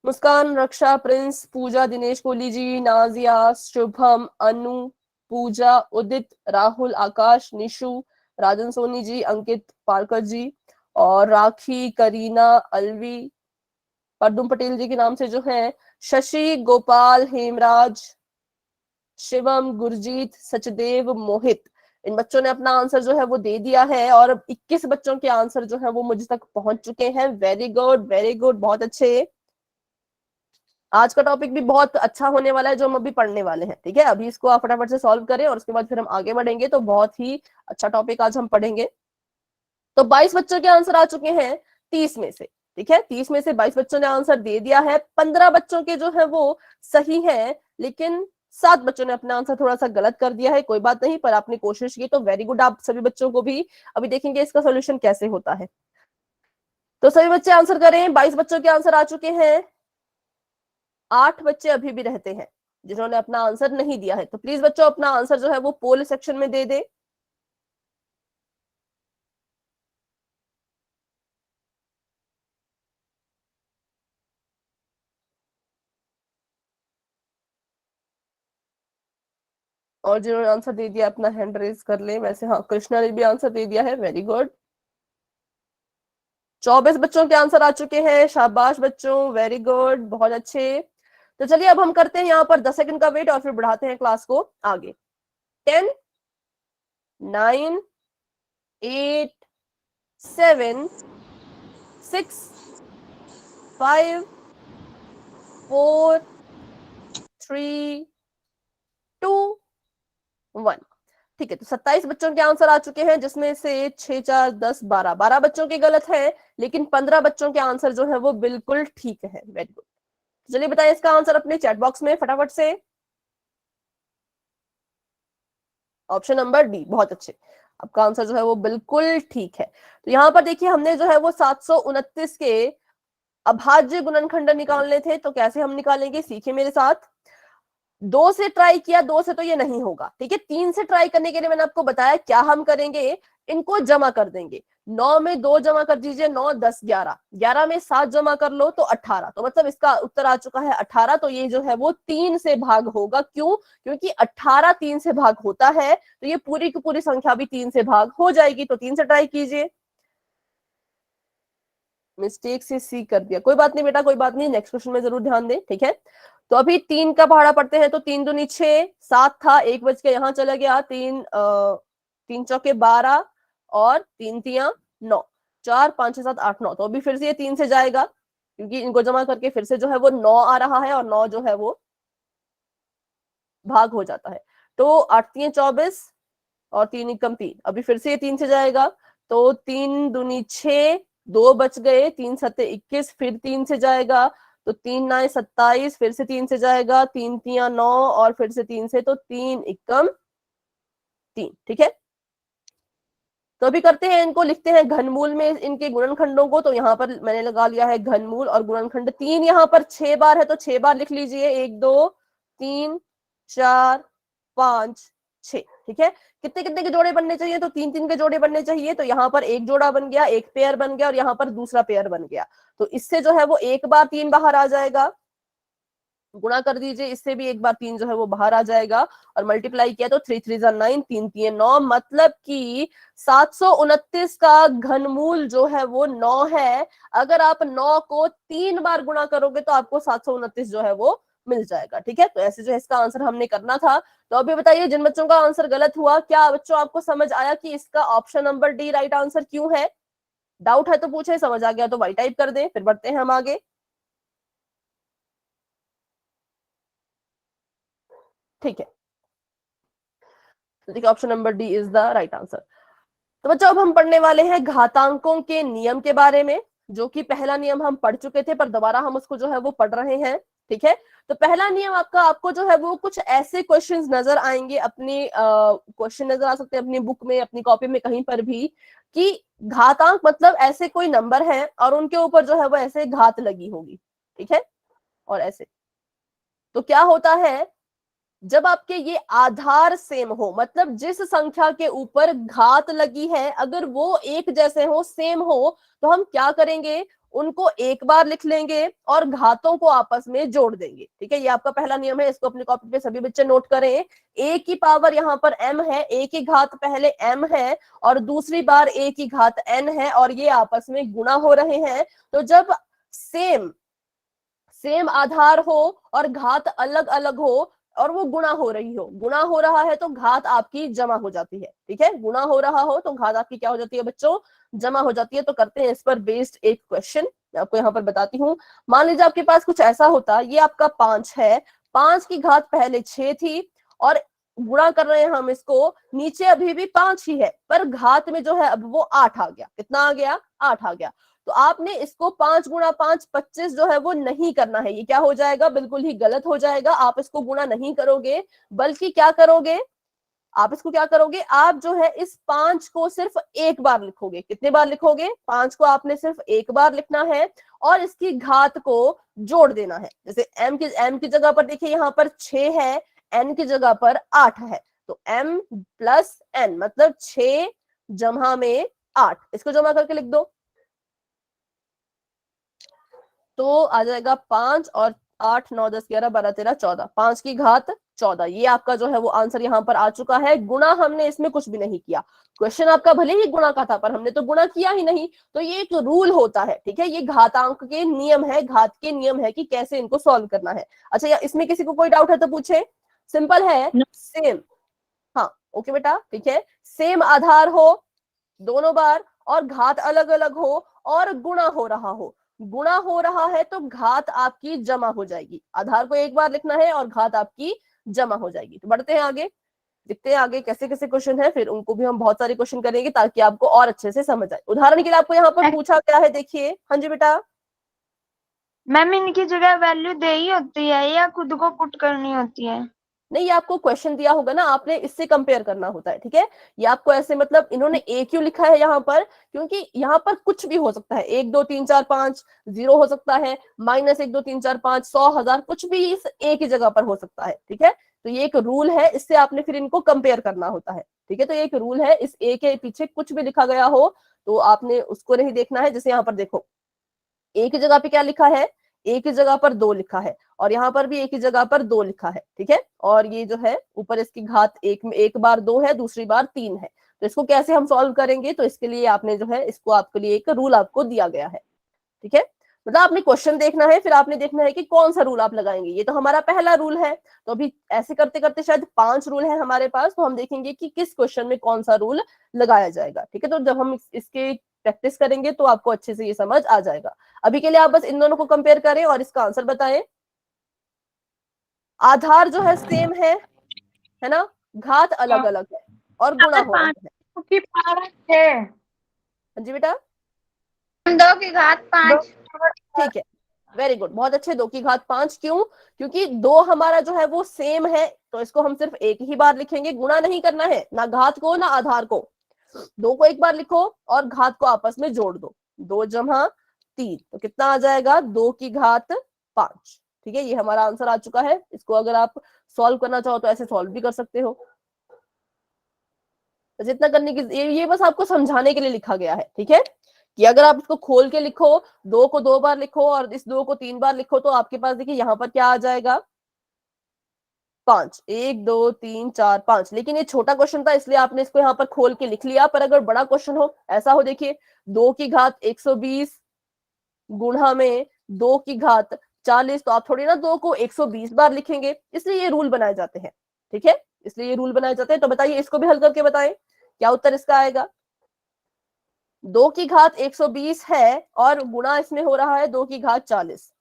मुस्कान, रक्षा, प्रिंस, पूजा, दिनेश कोहली जी, नाजिया, शुभम, अनु, पूजा, उदित, राहुल, आकाश, निशु, राजन सोनी जी, अंकित पालकर जी, और राखी, करीना, अलवी, परदुम पटेल जी के नाम से जो है, शशि, गोपाल, हेमराज, शिवम, गुरजीत, सचदेव, मोहित, इन बच्चों ने अपना आंसर जो है वो दे दिया है और 21 बच्चों के आंसर जो है वो मुझ तक पहुंच चुके हैं। वेरी गुड, वेरी गुड, बहुत अच्छे। आज का टॉपिक भी बहुत अच्छा होने वाला है जो हम अभी पढ़ने वाले हैं। ठीक है, अभी इसको आप फटाफट से सॉल्व करें और उसके बाद फिर हम आगे बढ़ेंगे। तो बहुत ही अच्छा टॉपिक आज हम पढ़ेंगे। तो 22 बच्चों के आंसर आ चुके हैं 30 में से। ठीक है, 30 में से 22 बच्चों ने आंसर दे दिया है। 15 बच्चों के जो है वो सही है, लेकिन 7 बच्चों ने अपना आंसर थोड़ा सा गलत कर दिया है। कोई बात नहीं, पर आपने कोशिश की तो वेरी गुड आप सभी बच्चों को भी। अभी देखेंगे इसका सोल्यूशन कैसे होता है। तो सभी बच्चे आंसर करें। 22 बच्चों के आंसर आ चुके हैं। 8 बच्चे अभी भी रहते हैं जिन्होंने अपना आंसर नहीं दिया है। तो प्लीज बच्चों अपना आंसर जो है वो पोल सेक्शन में दे दे। और जिन्होंने आंसर दे दिया अपना हैंड रेज कर ले। वैसे हाँ, कृष्णा ने भी आंसर दे दिया है, वेरी गुड। 24 बच्चों के आंसर आ चुके हैं। शाबाश बच्चों, वेरी गुड, बहुत अच्छे। तो चलिए अब हम करते हैं यहाँ पर 10 सेकंड का वेट और फिर बढ़ाते हैं क्लास को आगे। 10, 9, 8, 7, 6, 5, 4, 3, 2, 1। ठीक है, तो 27 बच्चों के आंसर आ चुके हैं जिसमें से 6, 4, 10, 12 बच्चों के गलत है, लेकिन 15 बच्चों के आंसर जो है वो बिल्कुल ठीक है। Very good. चलिए बताइए इसका आंसर अपने चैट बॉक्स में फटाफट से। ऑप्शन नंबर डी, बहुत अच्छे। आपका आंसर जो है वो बिल्कुल ठीक है। तो यहाँ पर देखिए हमने जो है वो 729 के अभाज्य गुणनखंड निकालने थे। तो कैसे हम निकालेंगे, सीखिए मेरे साथ। 2 से ट्राई किया, 2 से तो ये नहीं होगा। ठीक है, 3 से ट्राई करने के लिए मैंने आपको बताया क्या हम करेंगे, इनको जमा कर देंगे। 9 में 2 जमा कर दीजिए, 9, 10, 11, 11 में 7 जमा कर लो तो 18। तो मतलब इसका उत्तर आ चुका है 18। तो ये जो है वो 3 से भाग होगा। क्यों? क्योंकि 18 3 से भाग होता है, तो ये पूरी की पूरी संख्या भी 3 से भाग हो जाएगी। तो 3 से ट्राई कीजिए। मिस्टेक से सी कर दिया, कोई बात नहीं बेटा, कोई बात नहीं, नेक्स्ट क्वेश्चन में जरूर ध्यान दें। ठीक है, तो अभी 3 का पहाड़ा पढ़ते हैं। तो 3 दूनी 6, 7 था, 1 बज के यहाँ चला गया। 3 चौके 12 और 3 तियां 9, 4, 5, 6, 7, 8, 9। तो अभी फिर से ये 3 से जाएगा क्योंकि इनको जमा करके फिर से जो है वो 9 आ रहा है और 9 जो है वो भाग हो जाता है। तो 8 तियां 24 और 3 एकम 3। अभी फिर से ये 3 से जाएगा। तो 3 दूनी 6, 2 बच गए, 3 सत्ते 21, फिर 3 से जाएगा। तो 3 9 27, फिर से 3 से जाएगा। 3 तियां 9 और फिर से 3 से, तो 3 एकम 3। ठीक है, तो अभी करते हैं इनको, लिखते हैं घनमूल में इनके गुणनखंडों को। तो यहाँ पर मैंने लगा लिया है घनमूल और गुणनखंड। 3 यहाँ पर 6 बार है तो 6 बार लिख लीजिए। 1, 2, 3, 4, 5, 6। ठीक है, कितने कितने के जोड़े बनने चाहिए, तो 3 3 के जोड़े बनने चाहिए। तो यहाँ पर एक जोड़ा बन गया, एक पेयर बन गया और यहाँ पर दूसरा पेयर बन गया। तो इससे जो है वो एक बार 3 बाहर आ जाएगा। गुणा कर दीजिए, इससे भी एक बार 3 जो है वो बाहर आ जाएगा। और मल्टीप्लाई किया तो 3 3 9, 3 3 9, मतलब कि 729 का घनमूल जो है वो 9 है। अगर आप 9 को 3 बार गुणा करोगे तो आपको 729 जो है वो मिल जाएगा। ठीक है, तो ऐसे जो है इसका आंसर हमने करना था। तो अभी बताइए जिन बच्चों का आंसर गलत हुआ, क्या बच्चों आपको समझ आया कि इसका option number D right answer क्यों है? डाउट है तो पूछे, समझ आ गया तो वाई टाइप कर दें, फिर बढ़ते हैं हम आगे। ठीक है, तो देखिए option number D is the right answer. तो बच्चों अब हम पढ़ने वाले हैं घातांकों के नियम के बारे में, जो कि पहला नियम हम पढ़ चुके थे पर दोबारा हम उसको जो है वो पढ़ रहे हैं। ठीक है, तो पहला नियम आपको जो है वो कुछ ऐसे क्वेश्चंस नजर आएंगे, अपनी क्वेश्चन नजर आ सकते हैं अपनी बुक में, अपनी कॉपी में, कहीं पर भी, कि घातांक मतलब ऐसे कोई नंबर है और उनके ऊपर जो है वो ऐसे घात लगी होगी। ठीक है, और ऐसे तो क्या होता है जब आपके ये आधार सेम हो, मतलब जिस संख्या के ऊपर घात लगी है अगर वो एक जैसे हो, सेम हो, तो हम क्या करेंगे, उनको एक बार लिख लेंगे और घातों को आपस में जोड़ देंगे। ठीक है, ये आपका पहला नियम है, इसको अपनी कॉपी पे सभी बच्चे नोट करें। ए की पावर यहाँ पर m है, ए की घात पहले m है और दूसरी बार ए की घात n है और ये आपस में गुणा हो रहे हैं। तो जब सेम आधार हो और घात अलग अलग हो, और वो गुणा हो रही हो, गुणा हो रहा है तो घात आपकी जमा हो जाती है, ठीक है, गुणा हो रहा हो तो घात आपकी क्या हो जाती है बच्चों, जमा हो जाती है। तो करते हैं इस पर बेस्ड एक क्वेश्चन, मैं आपको यहाँ पर बताती हूँ। मान लीजिए आपके पास कुछ ऐसा होता, ये आपका 5 है, 5 की घात पहले 6 थी और गुणा कर रहे हैं हम इसको, नीचे अभी भी 5 ही है पर घात में जो है अब वो 8 आ गया। कितना आ गया, 8 आ गया। तो आपने इसको 5 गुणा 5 25 जो है वो नहीं करना है, ये क्या हो जाएगा, बिल्कुल ही गलत हो जाएगा। आप इसको गुणा नहीं करोगे बल्कि क्या करोगे, आप इसको क्या करोगे, आप जो है इस 5 को सिर्फ एक बार लिखोगे। कितने बार लिखोगे, 5 को आपने सिर्फ एक बार लिखना है और इसकी घात को जोड़ देना है। जैसे m की जगह पर देखिए यहाँ पर 6 है, n की जगह पर 8 है, तो m प्लस n मतलब 6 जमा में 8, इसको जमा करके लिख दो तो आ जाएगा 5 और 8 9 10 11 12 13 14, 5 की घात 14। ये आपका जो है वो आंसर यहाँ पर आ चुका है। गुणा हमने इसमें कुछ भी नहीं किया, क्वेश्चन आपका भले ही गुणा का था पर हमने तो गुणा किया ही नहीं। तो ये एक रूल होता है, ठीक है, ये घातांक के नियम है, घात के नियम है कि कैसे इनको सॉल्व करना है। अच्छा, या इसमें किसी को कोई डाउट है तो पूछे, सिंपल है, सेम, हाँ ओके बेटा, ठीक है, सेम आधार हो दोनों बार और घात अलग अलग हो और गुणा हो रहा हो, गुणा हो रहा है तो घात आपकी जमा हो जाएगी, आधार को एक बार लिखना है और घात आपकी जमा हो जाएगी। तो बढ़ते हैं आगे, देखते हैं आगे कैसे कैसे क्वेश्चन है, फिर उनको भी हम बहुत सारे क्वेश्चन करेंगे ताकि आपको और अच्छे से समझ आए। उदाहरण के लिए आपको यहाँ पर पूछा क्या है, देखिए, हाँ जी बेटा। मैम इनकी जगह वैल्यू दे ही होती है या खुद को पुट करनी होती है? नहीं, ये आपको क्वेश्चन दिया होगा ना, आपने इससे कंपेयर करना होता है, ठीक है। ये आपको ऐसे, मतलब इन्होंने ए क्यों लिखा है यहाँ पर, क्योंकि यहाँ पर कुछ भी हो सकता है, 1 2 3 4 5 0 हो सकता है, -1 2 3 4 5 100 1000 कुछ भी इस ए की जगह पर हो सकता है, ठीक है। तो ये एक रूल है, इससे आपने फिर इनको कंपेयर करना होता है, ठीक है। तो ये एक रूल है, इस ए के पीछे कुछ भी लिखा गया हो तो आपने उसको नहीं देखना है। जैसे यहाँ पर देखो, ए की जगह पे क्या लिखा है, ए की जगह पर 2 लिखा है और यहाँ पर भी ए की जगह पर 2 लिखा है, ठीक है। और ये जो है ऊपर इसकी घात एक बार 2 है, दूसरी बार 3 है। तो इसको कैसे हम सॉल्व करेंगे, तो इसके लिए आपने जो है इसको, आपके लिए एक रूल आपको दिया गया है, ठीक है। मतलब आपने क्वेश्चन देखना है, फिर आपने देखना है कि कौन सा रूल आप लगाएंगे। ये तो हमारा पहला रूल है, तो अभी ऐसे करते करते शायद 5 रूल है हमारे पास, तो हम देखेंगे कि किस क्वेश्चन में कौन सा रूल लगाया जाएगा, ठीक है। तो जब हम इसके प्रैक्टिस करेंगे तो आपको अच्छे से ये समझ आ जाएगा। अभी के लिए आप बस इन दोनों को कंपेयर करें और इसका आंसर बताएं। आधार जो है सेम है ना, घात अलग अलग है और गुणा हो रहा है। 2 की पावर 6, हाँ जी बेटा, 2 की घात 5। ठीक है, वेरी गुड, बहुत अच्छे। 2 की घात 5 क्यों, क्योंकि 2 हमारा जो है वो सेम है, तो इसको हम सिर्फ एक ही बार लिखेंगे, गुणा नहीं करना है, ना घात को ना आधार को। 2 को एक बार लिखो और घात को आपस में जोड़ दो, 2 जमा 3, तो कितना आ जाएगा, 2 की घात 5, ठीक है। ये हमारा आंसर आ चुका है। इसको अगर आप सॉल्व करना चाहो तो ऐसे सॉल्व भी कर सकते हो। तो जितना करने की, ये बस आपको समझाने के लिए लिखा गया है, ठीक है, कि अगर आप इसको खोल के लिखो, 2 को 2 बार लिखो और इस 2 को 3 बार लिखो, तो आपके पास देखिए यहाँ पर क्या आ जाएगा, 5, 1 2 3 4 5। लेकिन ये छोटा क्वेश्चन था इसलिए आपने इसको यहाँ पर खोल के लिख लिया, पर अगर बड़ा क्वेश्चन हो, ऐसा हो, देखिए 2 की घात 120 गुणा में 2 की घात 40, तो आप थोड़ी ना 2 को 120 बार लिखेंगे, इसलिए ये रूल बनाए जाते हैं, ठीक है, इसलिए ये रूल बनाए जाते हैं। तो बताइए, इसको भी हल करके बताएं क्या उत्तर इसका आएगा। 2 की घात 120 है और गुणा इसमें हो रहा है 2 की घात 40,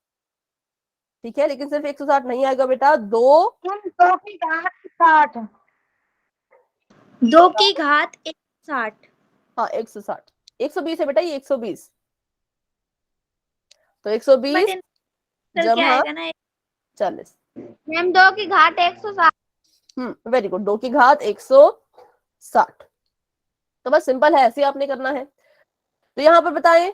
ठीक है, लेकिन सिर्फ 160 नहीं आएगा बेटा, 2 की घात 60, 2 की घात 160। हाँ 160, 120 है बेटा, ये 120, तो बट 120 क्या जमा आएगा ना 40। मैम 2 की घात 160। वेरी गुड, 2 की घात 160। तो बस सिंपल है, ऐसे आपने करना है। तो यहाँ पर बताएं,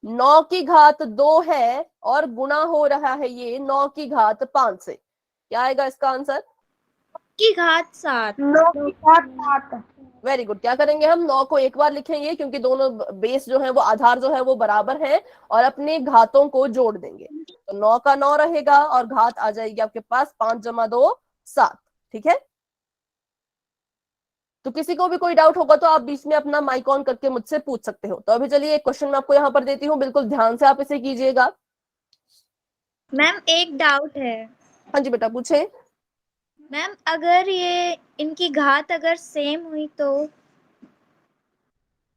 9 की घात 2 है और गुणा हो रहा है ये 9 की घात 5 से, क्या आएगा इसका आंसर, की घात 7। 9 की घात 7। Very good. क्या करेंगे हम, 9 को एक बार लिखेंगे क्योंकि दोनों बेस जो है वो, आधार जो है वो बराबर है, और अपने घातों को जोड़ देंगे, तो 9 का 9 रहेगा और घात आ जाएगी आपके पास 5 जमा 2 7, ठीक है। तो किसी को भी कोई डाउट होगा तो आप बीच में अपना माइक ऑन करके मुझसे पूछ सकते हो। तो अभी चलिए एक क्वेश्चन मैं आपको यहाँ पर देती हूँ, बिल्कुल ध्यान से आप इसे कीजिएगा। मैम एक डाउट है, हाँ जी बेटा, पूछे। मैम अगर ये इनकी घात अगर सेम हुई तो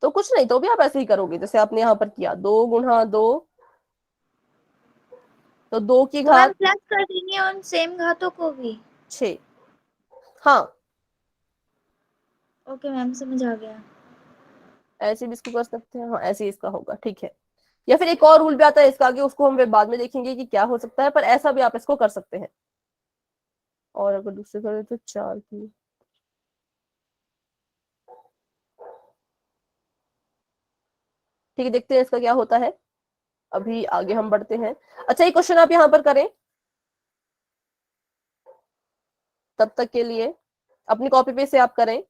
कुछ नहीं, तो भी आप ऐसे ही करोगे जैसे आपने यहाँ पर किया, 2 गुणा 2, तो 2 की तो मैम घात प्लस कर देंगे उन सेम घातों को भी। 6। हाँ, ओके मैम समझ आ गया। ऐसे भी इसको कर सकते हैं, हाँ ऐसे ही इसका होगा, ठीक है। या फिर एक और रूल भी आता है इसका आगे, उसको हम बाद में देखेंगे कि क्या हो सकता है, पर ऐसा भी आप इसको कर सकते हैं। और अगर दूसरे करें तो 4 की, ठीक है, देखते हैं इसका क्या होता है। अभी आगे हम बढ़ते हैं। अच्छा, ये क्वेश्चन आप यहाँ पर करें, तब तक के लिए अपनी कॉपी पे से आप करें।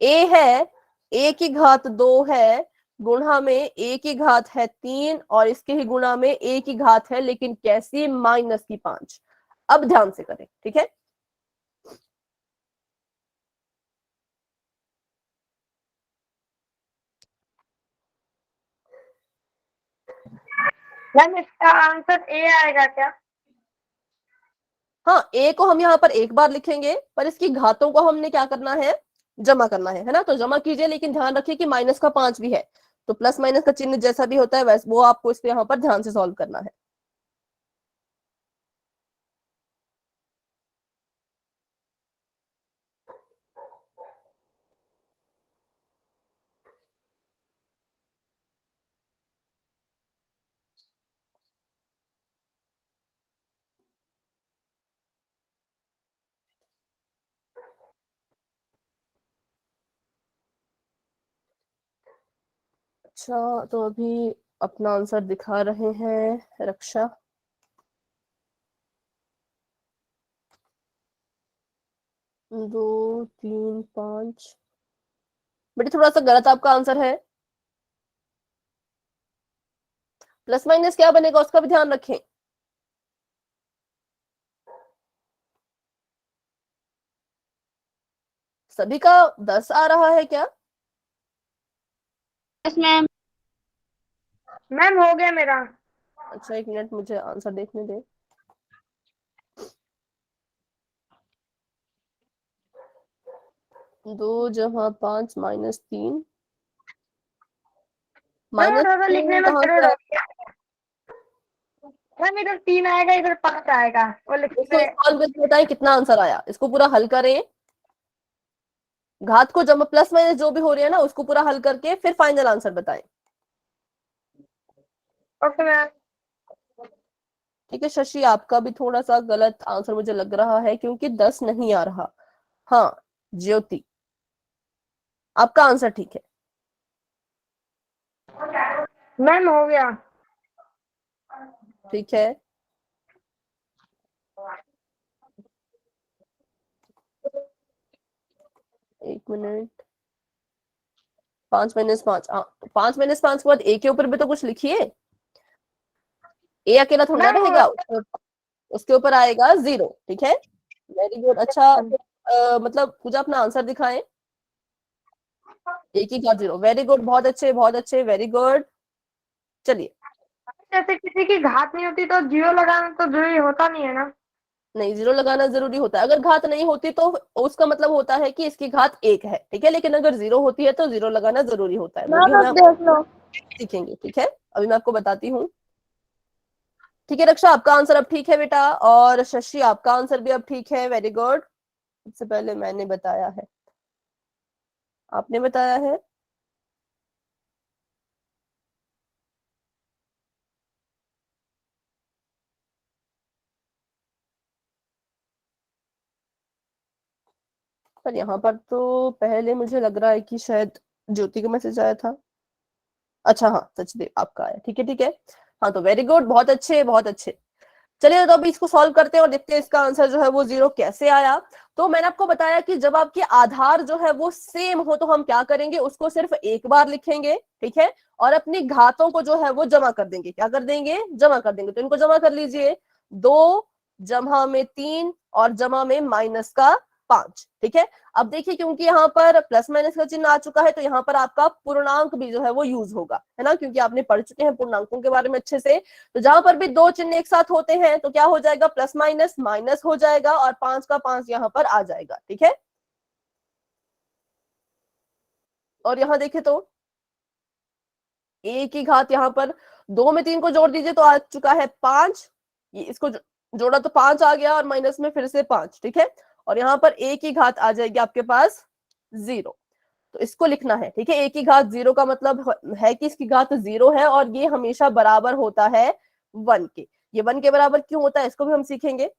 ए है, ए की घात 2 है, गुणा में ए की घात है 3, और इसके ही गुणा में ए की घात है, लेकिन कैसी, -5। अब ध्यान से करें, ठीक है। मैम इसका आंसर ए आएगा क्या? हाँ, ए को हम यहाँ पर एक बार लिखेंगे, पर इसकी घातों को हमने क्या करना है, जमा करना है ना। तो जमा कीजिए, लेकिन ध्यान रखिए कि -5 भी है, तो प्लस माइनस का चिन्ह जैसा भी होता है वैसे वो आपको इस पे यहाँ पर ध्यान से सॉल्व करना है। अच्छा, तो अभी अपना आंसर दिखा रहे हैं रक्षा। दो, 3, 5। बेटे थोड़ा सा गलत आपका आंसर है, प्लस माइनस क्या बनेगा उसका भी ध्यान रखें। सभी का 10 आ रहा है क्या? Yes ma'am. मैम हो गया मेरा। अच्छा, 1 मिनट, मुझे आंसर देखने दे। 2 + 5 -3, मैम थोड़ा सा लिखने -3 में कहाँ से गड़बड़ आया? हो गया। मैम इधर 3 आएगा, इधर 5 आएगा, वो इसको लिखने। सॉल्व करके बताएं कितना आंसर आया, इसको पूरा हल करें, घात को जमा प्लस माइनस जो भी हो रही है ना उसको पूरा हल करके फिर फाइनल आंसर बताएं। Okay ma'am. ठीक है शशि, आपका भी थोड़ा सा गलत आंसर मुझे लग रहा है, क्योंकि 10 नहीं आ रहा। हाँ, ज्योति, आपका आंसर ठीक है। मैम हो गया। ठीक है, एक मिनट। 5 - 5, हाँ, 5 - 5 के बाद ए के ऊपर भी तो कुछ लिखिए। ए अकेला थोड़ा ना मैम रहेगा, उसके ऊपर आएगा 0, ठीक है। Very good. अच्छा, मतलब पूजा अपना आंसर दिखाएं। ए की घात 0, वेरी गुड, बहुत अच्छे बहुत अच्छे, वेरी गुड। चलिए, जैसे किसी की घात नहीं होती तो 0 लगाना तो जरूरी होता नहीं है ना। नहीं 0 लगाना जरूरी होता है, अगर घात नहीं होती तो उसका मतलब होता है कि इसकी घात 1 है, ठीक है। लेकिन अगर 0 होती है तो 0 लगाना जरूरी होता है, वो भी मैम हम अब देख लो। सीखेंगे, ठीक है। अभी मैं आपको बताती हूँ। ठीक है रक्षा, आपका आंसर अब ठीक है बेटा, और शशि आपका आंसर भी अब ठीक है, वेरी गुड। सबसे पहले मैंने बताया है, आपने बताया है। पर यहाँ पर तो पहले मुझे लग रहा है कि शायद ज्योति का मैसेज आया था। अच्छा हाँ, सचदेव आपका आया, ठीक है ठीक है। हाँ तो वेरी गुड, बहुत अच्छे बहुत अच्छे। चलिए, तो अभी इसको सॉल्व करते हैं और देखते हैं इसका आंसर जो है वो 0 कैसे आया। तो मैंने आपको बताया कि जब आपके आधार जो है वो सेम हो तो हम क्या करेंगे, उसको सिर्फ एक बार लिखेंगे, ठीक है। और अपनी घातों को जो है वो जमा कर देंगे, क्या कर देंगे, जमा कर देंगे। तो इनको जमा कर लीजिए, 2 जमा में 3 और जमा में -5, 5। ठीक है, अब देखिए क्योंकि यहाँ पर प्लस माइनस का चिन्ह आ चुका है तो यहाँ पर आपका पूर्णांक भी जो है वो यूज होगा, है ना, क्योंकि आपने पढ़ चुके हैं पूर्णांकों के बारे में अच्छे से। तो जहां पर भी दो चिन्ह एक साथ होते हैं तो क्या हो जाएगा, प्लस माइनस माइनस हो जाएगा और 5 का 5 यहाँ पर आ जाएगा। ठीक है, और यहाँ देखे तो ए की घात यहाँ पर 2 में 3 को जोड़ दीजिए तो आ चुका है 5, ये इसको जोड़ा तो 5 आ गया और माइनस में फिर से 5। ठीक है, और यहाँ पर ए की घात आ जाएगी आपके पास 0, तो इसको लिखना है। ठीक है, ए की घात 0 का मतलब है कि इसकी घात 0 है और ये हमेशा बराबर होता है 1 के। ये 1 के बराबर क्यों होता है इसको भी हम सीखेंगे,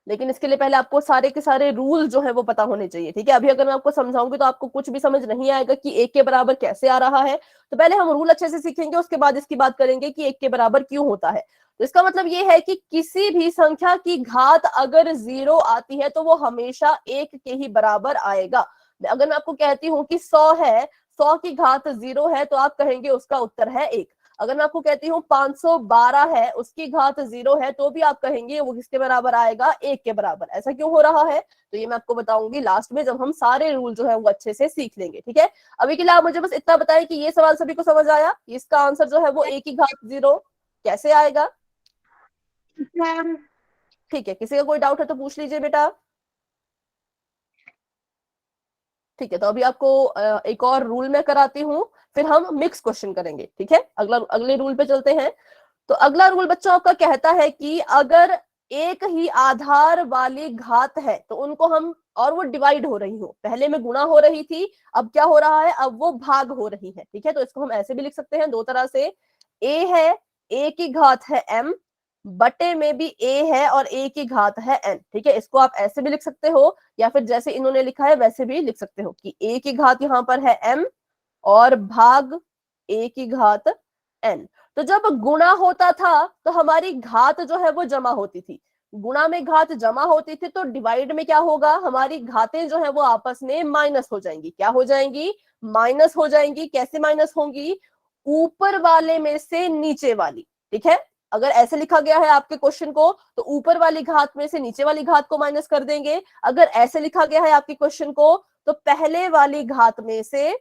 लेकिन इसके लिए पहले आपको सारे के सारे रूल जो है वो पता होने चाहिए। ठीक है, अभी अगर मैं आपको समझाऊंगी तो आपको कुछ भी समझ नहीं आएगा कि 1 के बराबर कैसे आ रहा है। तो पहले हम रूल अच्छे से सीखेंगे, उसके बाद इसकी बात करेंगे कि 1 के बराबर क्यों होता है। तो इसका मतलब ये है कि किसी भी संख्या की घात अगर 0 आती है तो वो हमेशा 1 के ही बराबर आएगा। अगर मैं आपको कहती हूँ कि 100 है, 100 की घात 0 है तो आप कहेंगे उसका उत्तर है 1। अगर मैं आपको कहती हूँ 512 है, उसकी घात 0 है, तो भी आप कहेंगे वो किसके बराबर आएगा, 1 के बराबर। ऐसा क्यों हो रहा है तो ये मैं आपको बताऊंगी लास्ट में, जब हम सारे रूल जो है वो अच्छे से सीख लेंगे। ठीक है, अभी के लिए आप मुझे बस इतना बताएं कि ये सवाल सभी को समझ आया, इसका आंसर जो है वो 1 की घात 0 कैसे आएगा। मैम ठीक है, किसी का कोई डाउट है तो पूछ लीजिए बेटा। ठीक है, तो अभी आपको एक और रूल मैं कराती हूँ, फिर हम मिक्स क्वेश्चन करेंगे। ठीक है, अगले रूल पे चलते हैं। तो अगला रूल बच्चों आपका कहता है कि अगर एक ही आधार वाली घात है तो उनको हम, और वो डिवाइड हो रही हो, पहले में गुणा हो रही थी, अब क्या हो रहा है, अब वो भाग हो रही है। ठीक है, तो इसको हम ऐसे भी लिख सकते हैं दो तरह से, ए है, ए की घात है m, बटे में भी a है और a की घात है n। ठीक है, इसको आप ऐसे भी लिख सकते हो या फिर जैसे इन्होंने लिखा है वैसे भी लिख सकते हो कि a की घात यहाँ पर है m और भाग a की घात n। तो जब गुणा होता था तो हमारी घात जो है वो जमा होती थी, गुणा में घात जमा होती थी, तो डिवाइड में क्या होगा, हमारी घातें जो है वो आपस में माइनस हो जाएंगी। क्या हो जाएंगी, माइनस हो जाएंगी। कैसे माइनस होंगी, ऊपर वाले में से नीचे वाली। ठीक है, अगर ऐसे लिखा गया है आपके क्वेश्चन को तो ऊपर वाली घात में से नीचे वाली घात को माइनस कर देंगे। अगर ऐसे लिखा गया है आपके क्वेश्चन को तो पहले वाली घात में से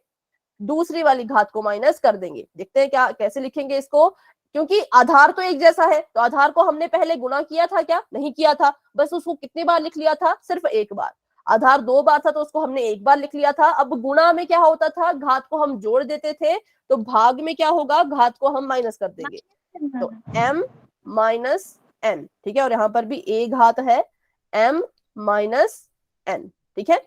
दूसरी वाली घात को माइनस कर देंगे। देखते हैं क्या कैसे लिखेंगे इसको, क्योंकि आधार तो एक जैसा है तो आधार को हमने पहले गुणा किया था क्या, नहीं किया था, बस उसको कितनी बार लिख लिया था, सिर्फ एक बार। आधार 2 बार था तो उसको हमने एक बार लिख लिया था। अब गुणा में क्या होता था, घात को हम जोड़ देते थे, तो भाग में क्या होगा, घात को हम माइनस कर देंगे, तो m माइनस n। ठीक है, और यहाँ पर भी a घात है m माइनस n। ठीक है,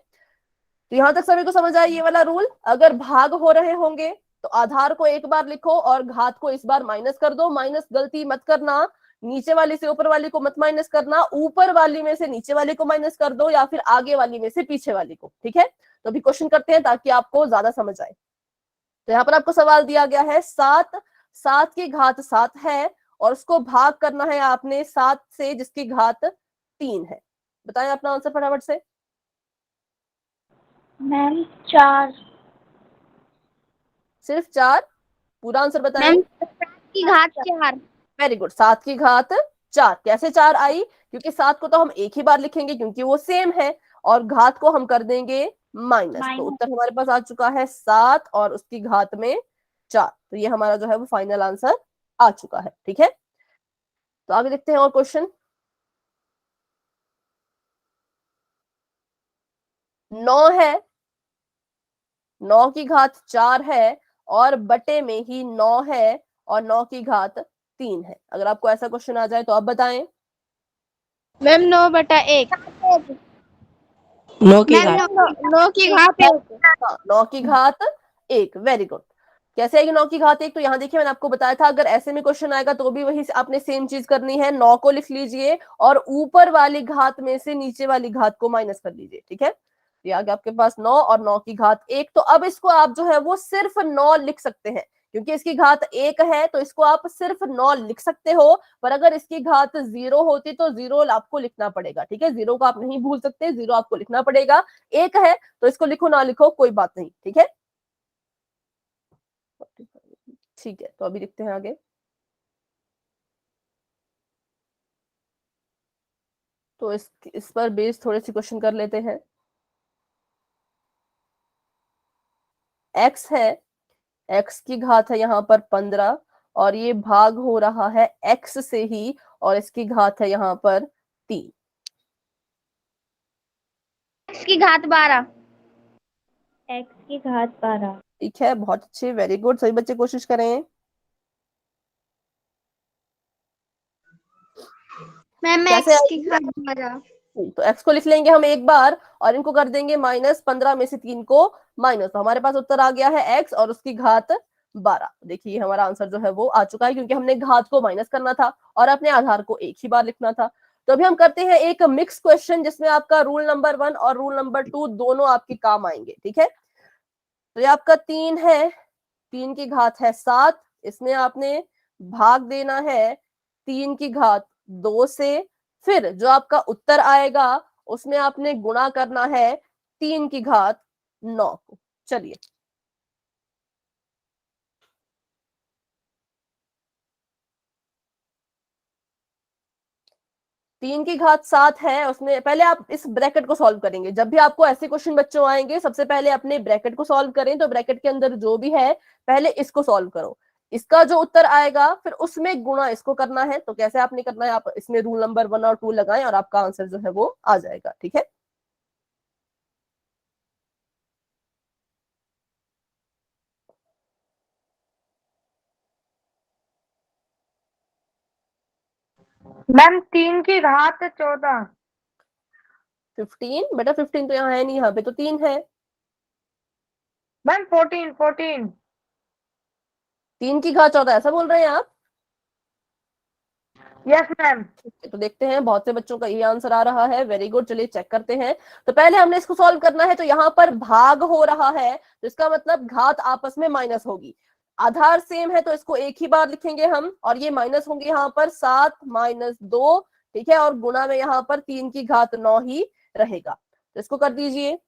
तो यहां तक सभी को समझ आया ये वाला रूल। अगर भाग हो रहे होंगे तो आधार को एक बार लिखो और घात को इस बार माइनस कर दो। माइनस गलती मत करना, नीचे वाली से ऊपर वाली को मत माइनस करना, ऊपर वाली में से नीचे वाली को माइनस कर दो या फिर आगे वाली में से पीछे वाली को। ठीक है, तो अभी क्वेश्चन करते हैं ताकि आपको ज्यादा समझ आए। तो यहाँ पर आपको सवाल दिया गया है 7, 7 की घात 7 है और उसको भाग करना है आपने 7 से जिसकी घात 3 है। बताएं अपना आंसर फटाफट से। मैम 4। सिर्फ 4, पूरा आंसर बताएं। मैम 7 की घात 4। वेरी गुड, 7 की घात 4। कैसे 4 आई, क्योंकि 7 को तो हम एक ही बार लिखेंगे क्योंकि वो सेम है, और घात को हम कर देंगे माइनस। तो उत्तर हमारे पास आ चुका है 7 और उसकी घात में 4। तो ये हमारा जो है वो फाइनल आंसर आ चुका है। ठीक है, तो आगे देखते हैं और क्वेश्चन। 9 है, 9 की घात 4 है और बटे में ही 9 है और 9 की घात 3 है। अगर आपको ऐसा क्वेश्चन आ जाए तो आप बताएं। मैम 9/1। 9 की घात 9 की घात 1। हाँ, 9 की घात 1। Very good. कैसे आएगी 9 की घात 1, तो यहाँ देखिए मैंने आपको बताया था अगर ऐसे में क्वेश्चन आएगा तो भी वही आपने सेम चीज करनी है, 9 को लिख लीजिए और ऊपर वाली घात में से नीचे वाली घात को माइनस कर लीजिए। ठीक है, ये आ गया आपके पास 9 और 9 की घात 1। तो अब इसको आप जो है वो सिर्फ 9 लिख सकते हैं, क्योंकि इसकी घात 1 है तो इसको आप सिर्फ 9 लिख सकते हो। पर अगर इसकी घात 0 होती तो 0 आपको लिखना पड़ेगा। ठीक है, 0 को आप नहीं भूल सकते, 0 आपको लिखना पड़ेगा। 1 है तो इसको लिखो ना लिखो कोई बात नहीं। ठीक है, ठीक है, तो अभी लिखते हैं आगे। तो इस पर बेस थोड़े से क्वेश्चन कर लेते हैं। x है, x की घात है यहाँ पर 15 और ये भाग हो रहा है x से ही और इसकी घात है यहाँ पर 3। x की घात 12। x की घात 12। ठीक है, बहुत अच्छे, वेरी गुड। सभी बच्चे कोशिश करें। मैम कैसे x की आएगी? घात 12। तो x को लिख लेंगे हम एक बार और इनको कर देंगे माइनस, 15 में से 3 को माइनस, तो हमारे पास उत्तर आ गया है x और उसकी घात 12। देखिए हमारा आंसर जो है वो आ चुका है, क्योंकि हमने घात को माइनस करना था और अपने आधार को एक ही बार लिखना था। तो अभी हम करते हैं एक मिक्स क्वेश्चन, जिसमें आपका रूल नंबर 1 और रूल नंबर 2 दोनों आपके काम आएंगे। ठीक है, तो ये आपका 3 है, 3 की घात है 7, इसमें आपने भाग देना है 3 की घात 2 से, फिर जो आपका उत्तर आएगा उसमें आपने गुणा करना है 3 की घात 9 को। चलिए, तीन की घात 7 है, उसमें पहले आप इस ब्रैकेट को सॉल्व करेंगे। जब भी आपको ऐसे क्वेश्चन बच्चों आएंगे, सबसे पहले अपने ब्रैकेट को सॉल्व करें। तो ब्रैकेट के अंदर जो भी है पहले इसको सॉल्व करो, इसका जो उत्तर आएगा फिर उसमें गुणा इसको करना है। तो कैसे आपने करना है, आप इसमें रूल नंबर 1 और 2 लगाएं और आपका आंसर जो है वो आ जाएगा। ठीक है, मैम 3 की घात 14। 15 बेटा, 15 तो यहाँ है नहीं, यहाँ पे तो 3 है। मैम 14। 3 की घात 14 ऐसा बोल रहे हैं आप? Yes ma'am. तो देखते हैं, बहुत से बच्चों का ये आंसर आ रहा है, वेरी गुड। चलिए चेक करते हैं। तो पहले हमने इसको सॉल्व करना है, तो यहाँ पर भाग हो रहा है तो इसका मतलब घात आपस में माइनस होगी। आधार सेम है तो इसको एक ही बार लिखेंगे हम, और ये माइनस होंगे यहाँ पर 7 माइनस 2, ठीक है, और गुणा में यहाँ पर 3 की घात 9 ही रहेगा। तो इसको कर दीजिए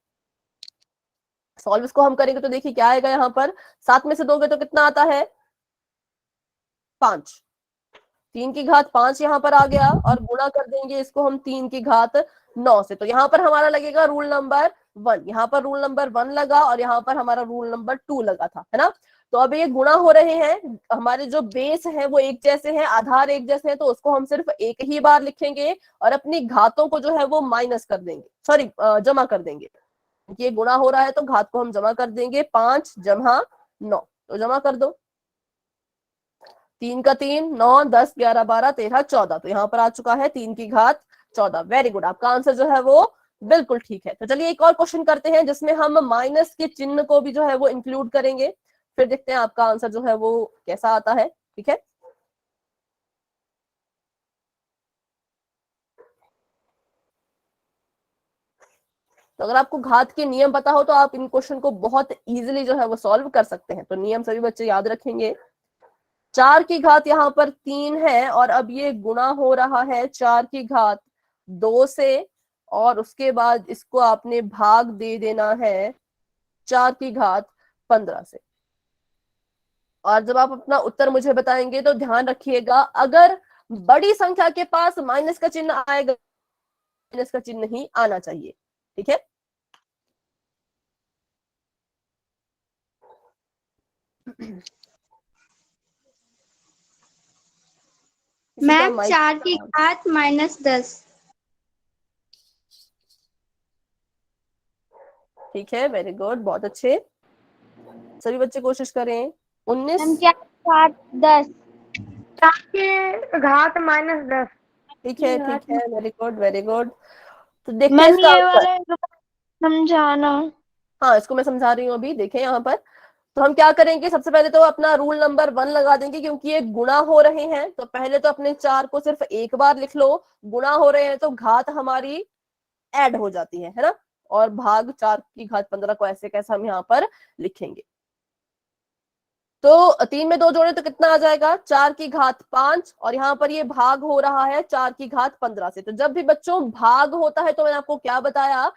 सॉल्व। इसको हम करेंगे तो देखिए क्या आएगा, यहाँ पर 7 में से दोगे तो कितना आता है, 5। 3 की घात 5 यहाँ पर आ गया और गुणा कर देंगे इसको हम 3 की घात 9 से। तो यहाँ पर हमारा लगेगा रूल नंबर 1, यहाँ पर रूल नंबर 1 लगा और यहाँ पर हमारा रूल नंबर 2 लगा था, है ना। तो अब ये गुणा हो रहे हैं, हमारे जो बेस है वो एक जैसे हैं, आधार एक जैसे हैं, तो उसको हम सिर्फ एक ही बार लिखेंगे और अपनी घातों को जो है वो माइनस कर देंगे, सॉरी जमा कर देंगे। ये गुणा हो रहा है तो घात को हम जमा कर देंगे, 5 जमा 9, तो जमा कर दो। 3 का 3, 9, 10, 11, 12, 13, 14, तो यहाँ पर आ चुका है 3 की घात 14। वेरी गुड, आपका आंसर जो है वो बिल्कुल ठीक है। तो चलिए एक और क्वेश्चन करते हैं, जिसमें हम माइनस के चिन्ह को भी जो है वो इंक्लूड करेंगे, फिर देखते हैं आपका आंसर जो है वो कैसा आता है। ठीक है, तो अगर आपको घात के नियम पता हो तो आप इन क्वेश्चन को बहुत इजीली जो है वो सॉल्व कर सकते हैं। तो नियम सभी बच्चे याद रखेंगे। 4 की घात यहाँ पर 3 है और अब ये गुणा हो रहा है 4 की घात 2 से, और उसके बाद इसको आपने भाग दे देना है 4 की घात 15 से। और जब आप अपना उत्तर मुझे बताएंगे तो ध्यान रखिएगा, अगर बड़ी संख्या के पास माइनस का चिन्ह आएगा, माइनस का चिन्ह नहीं आना चाहिए। ठीक है, मैम 4 की घात -10। ठीक है, वेरी गुड, बहुत अच्छे, सभी बच्चे कोशिश करें। 19, मैम क्या 4 10। 4 की घात -10। ठीक है, ठीक है, वेरी गुड वेरी गुड। तो देखते हैं मैम इसका ये आंसर। वाला समझाना। हाँ, इसको मैं समझा रही हूँ अभी, देखें यहाँ पर। तो हम क्या करेंगे, सबसे पहले तो अपना रूल नंबर 1 लगा देंगे, क्योंकि ये गुणा हो रहे हैं तो पहले तो अपने 4 को सिर्फ एक बार लिख लो। गुणा हो रहे हैं तो घात हमारी ऐड हो जाती है ना, और भाग 4 की घात 15 को ऐसे कैसे हम यहाँ पर लिखेंगे। तो 3 में 2 जोड़े तो कितना आ जाएगा, 4 की घात 5, और यहाँ पर ये भाग हो रहा है 4 की घात 15 से। तो जब भी बच्चों भाग होता है तो मैंने आपको क्या बताया,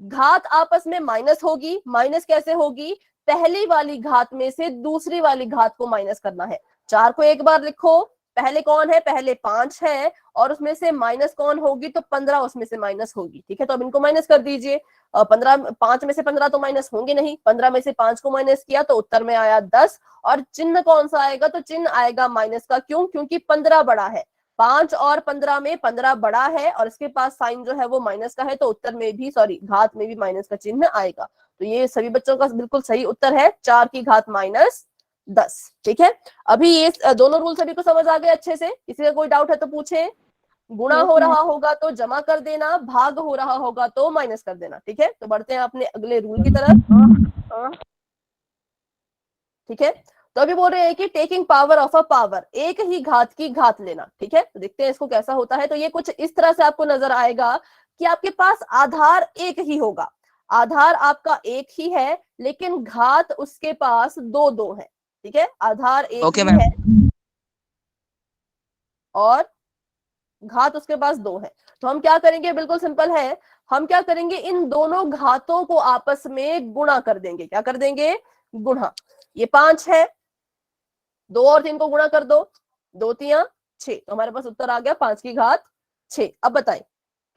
घात आपस में माइनस होगी। माइनस कैसे होगी, पहली वाली घात में से दूसरी वाली घात को माइनस करना है। 4 को एक बार लिखो, पहले कौन है, पहले 5 है और उसमें से माइनस कौन होगी, तो 15 उसमें से माइनस होगी। ठीक है, तो अब इनको माइनस कर दीजिए। 15, 5 में से 15 तो माइनस होंगे नहीं, 15 में से 5 को माइनस किया तो उत्तर में आया 10। और चिन्ह कौन सा आएगा, तो चिन्ह आएगा माइनस का। क्यों, क्योंकि 15 बड़ा है, 5 और 15 में 15 बड़ा है और इसके पास साइन जो है वो माइनस का है, तो उत्तर में भी, सॉरी, घात में भी माइनस का चिन्ह आएगा। तो ये सभी बच्चों का बिल्कुल सही उत्तर है, 4 की घात माइनस 10। ठीक है, अभी ये दोनों रूल सभी को समझ आ गए अच्छे से? किसी का कोई डाउट है तो पूछे। गुणा हो रहा होगा तो जमा कर देना, भाग हो रहा होगा तो माइनस कर देना। ठीक है, तो बढ़ते हैं अपने अगले रूल की तरफ। ठीक है, तो अभी बोल रहे हैं कि taking power of a power, एक ही घात की घात लेना। ठीक है, तो देखते हैं इसको कैसा होता है। तो ये कुछ इस तरह से आपको नजर आएगा कि आपके पास आधार एक ही होगा, आधार आपका एक ही है लेकिन घात उसके पास दो दो है। ठीक है, आधार एक ही है और घात उसके पास दो है। तो हम क्या करेंगे, बिल्कुल सिंपल है, हम क्या करेंगे, इन दोनों घातों को आपस में गुणा कर देंगे। क्या कर देंगे, गुणा। ये 5 है, 2 और 3 को गुणा कर दो, 2 3 6, तो हमारे पास उत्तर आ गया 5 की घात 6। अब बताएं,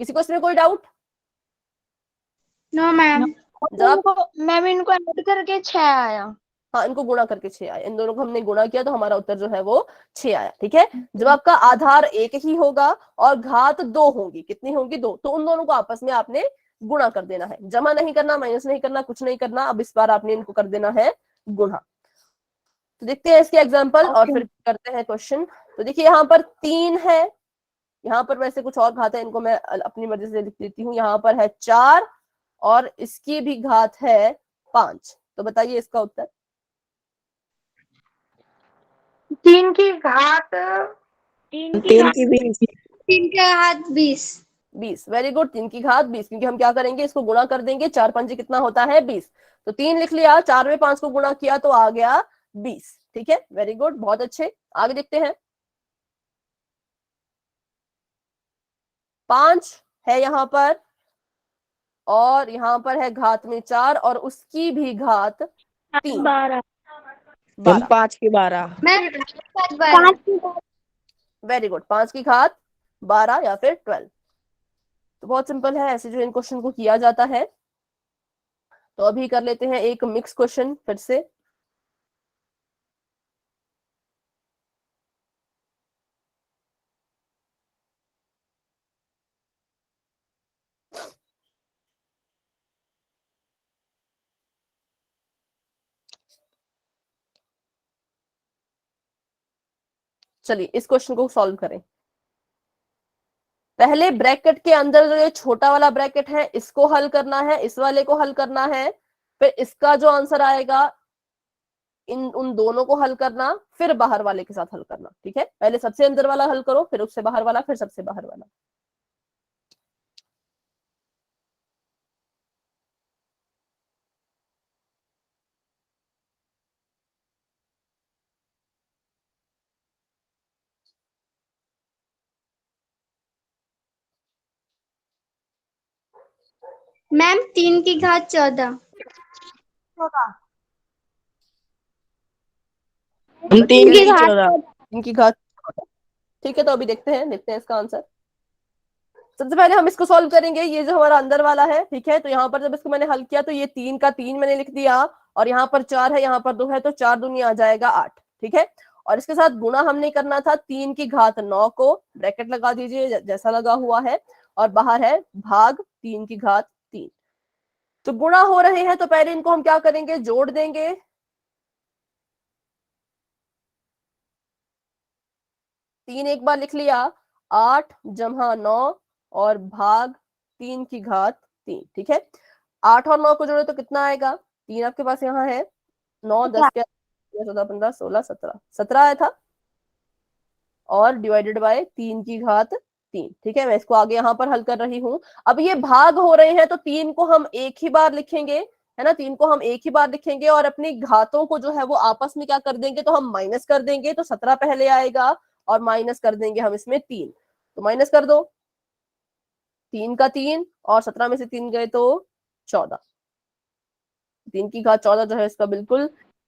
किसी को इसमें कोई डाउट? No ma'am. जब मैम इनको ऐड करके 6 आया। हाँ, इनको गुणा करके 6 आया, इन दोनों को हमने गुणा किया तो हमारा उत्तर जो है वो 6 आया। ठीक है, जब आपका आधार एक ही होगा और घात 2 होगी, कितनी होगी, 2, तो उन दोनों को आपस में आपने गुणा कर देना है, जमा नहीं करना, माइनस नहीं करना, कुछ नहीं करना। अब इस बार आपने इनको कर देना है गुणा। तो देखते हैं इसके एग्जाम्पल और फिर करते हैं क्वेश्चन। तो देखिए यहाँ पर 3 है, यहाँ पर वैसे कुछ और घात है, इनको मैं अपनी मर्जी से लिख देती हूँ। यहाँ पर है 4 और इसकी भी घात है 5। तो बताइए इसका उत्तर। 3 की घात 3 की घात 20। 20, वेरी गुड, 3 की घात 20, क्योंकि हम क्या करेंगे, इसको गुणा कर देंगे। 4 5 कितना होता है, 20। तो 3 लिख लिया, 4 में 5 को गुणा किया तो आ गया 20। ठीक है, वेरी गुड, बहुत अच्छे। आगे देखते हैं। 5 है यहाँ पर और यहाँ पर है घात में 4 और उसकी भी घात 3, 12। 5 की 12। मैं 5 वेरी गुड, 5 की घात 12 या फिर 12। तो बहुत सिंपल है, ऐसे जो इन क्वेश्चन को किया जाता है। तो अभी कर लेते हैं एक मिक्स क्वेश्चन फिर से। चलिए इस क्वेश्चन को सॉल्व करें। पहले ब्रैकेट के अंदर जो ये छोटा वाला ब्रैकेट है इसको हल करना है, इस वाले को हल करना है, फिर इसका जो आंसर आएगा इन उन दोनों को हल करना, फिर बाहर वाले के साथ हल करना। ठीक है, पहले सबसे अंदर वाला हल करो, फिर उससे बाहर वाला, फिर सबसे बाहर वाला। मैम 3 की घात 14। 3 की 14। 3 की घात। ठीक है, तो अभी देखते हैं इसका आंसर। सबसे पहले हम इसको सॉल्व करेंगे, ये जो हमारा अंदर वाला है। ठीक है, तो यहाँ पर जब इसको मैंने हल किया तो ये 3 का 3 मैंने लिख दिया और यहाँ पर 4 है, यहाँ पर 2 है, तो 4 दूनी आ जाएगा 8। ठीक है, और इसके साथ गुणा हमने करना था 3 की घात 9 को, ब्रैकेट लगा दीजिए जैसा लगा हुआ है, और बाहर है भाग 3 की घात 3। तो गुणा हो रहे हैं तो पहले इनको हम क्या करेंगे, जोड़ देंगे। 3 एक बार लिख लिया, 8 जमा 9 और भाग 3 की घात 3। ठीक है, 8 और 9 को जोड़े तो कितना आएगा, 3 आपके पास यहाँ है, 9 10 के 14 15 16 17 17 आया था और डिवाइडेड बाय 3 की घात 3। ठीक है, मैं इसको आगे यहाँ पर हल कर रही हूँ। अब ये भाग हो रहे हैं तो 3 को हम एक ही बार लिखेंगे, है ना, 3 को हम एक ही बार लिखेंगे और अपनी घातों को जो है वो आपस में क्या कर देंगे, तो हम माइनस कर देंगे। तो 17 पहले आएगा और माइनस कर देंगे हम इसमें 3, तो माइनस कर दो, 3 का 3 और 17 में से 3 गए तो 14। 3 की घात 14 जो है इसका बिल्कुल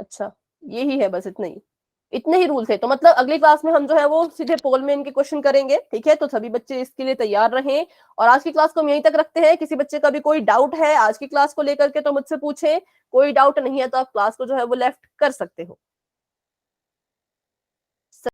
अच्छा, यही है बस, इतने ही रूल थे। तो मतलब अगली क्लास में हम जो है वो सीधे पोल में इनके क्वेश्चन करेंगे, ठीक है। तो सभी बच्चे इसके लिए तैयार रहें, और आज की क्लास को हम यहीं तक रखते हैं। किसी बच्चे का भी कोई डाउट है आज की क्लास को लेकर के तो मुझसे पूछें, कोई डाउट नहीं है तो आप क्लास को जो है वो लेफ्ट कर सकते हो।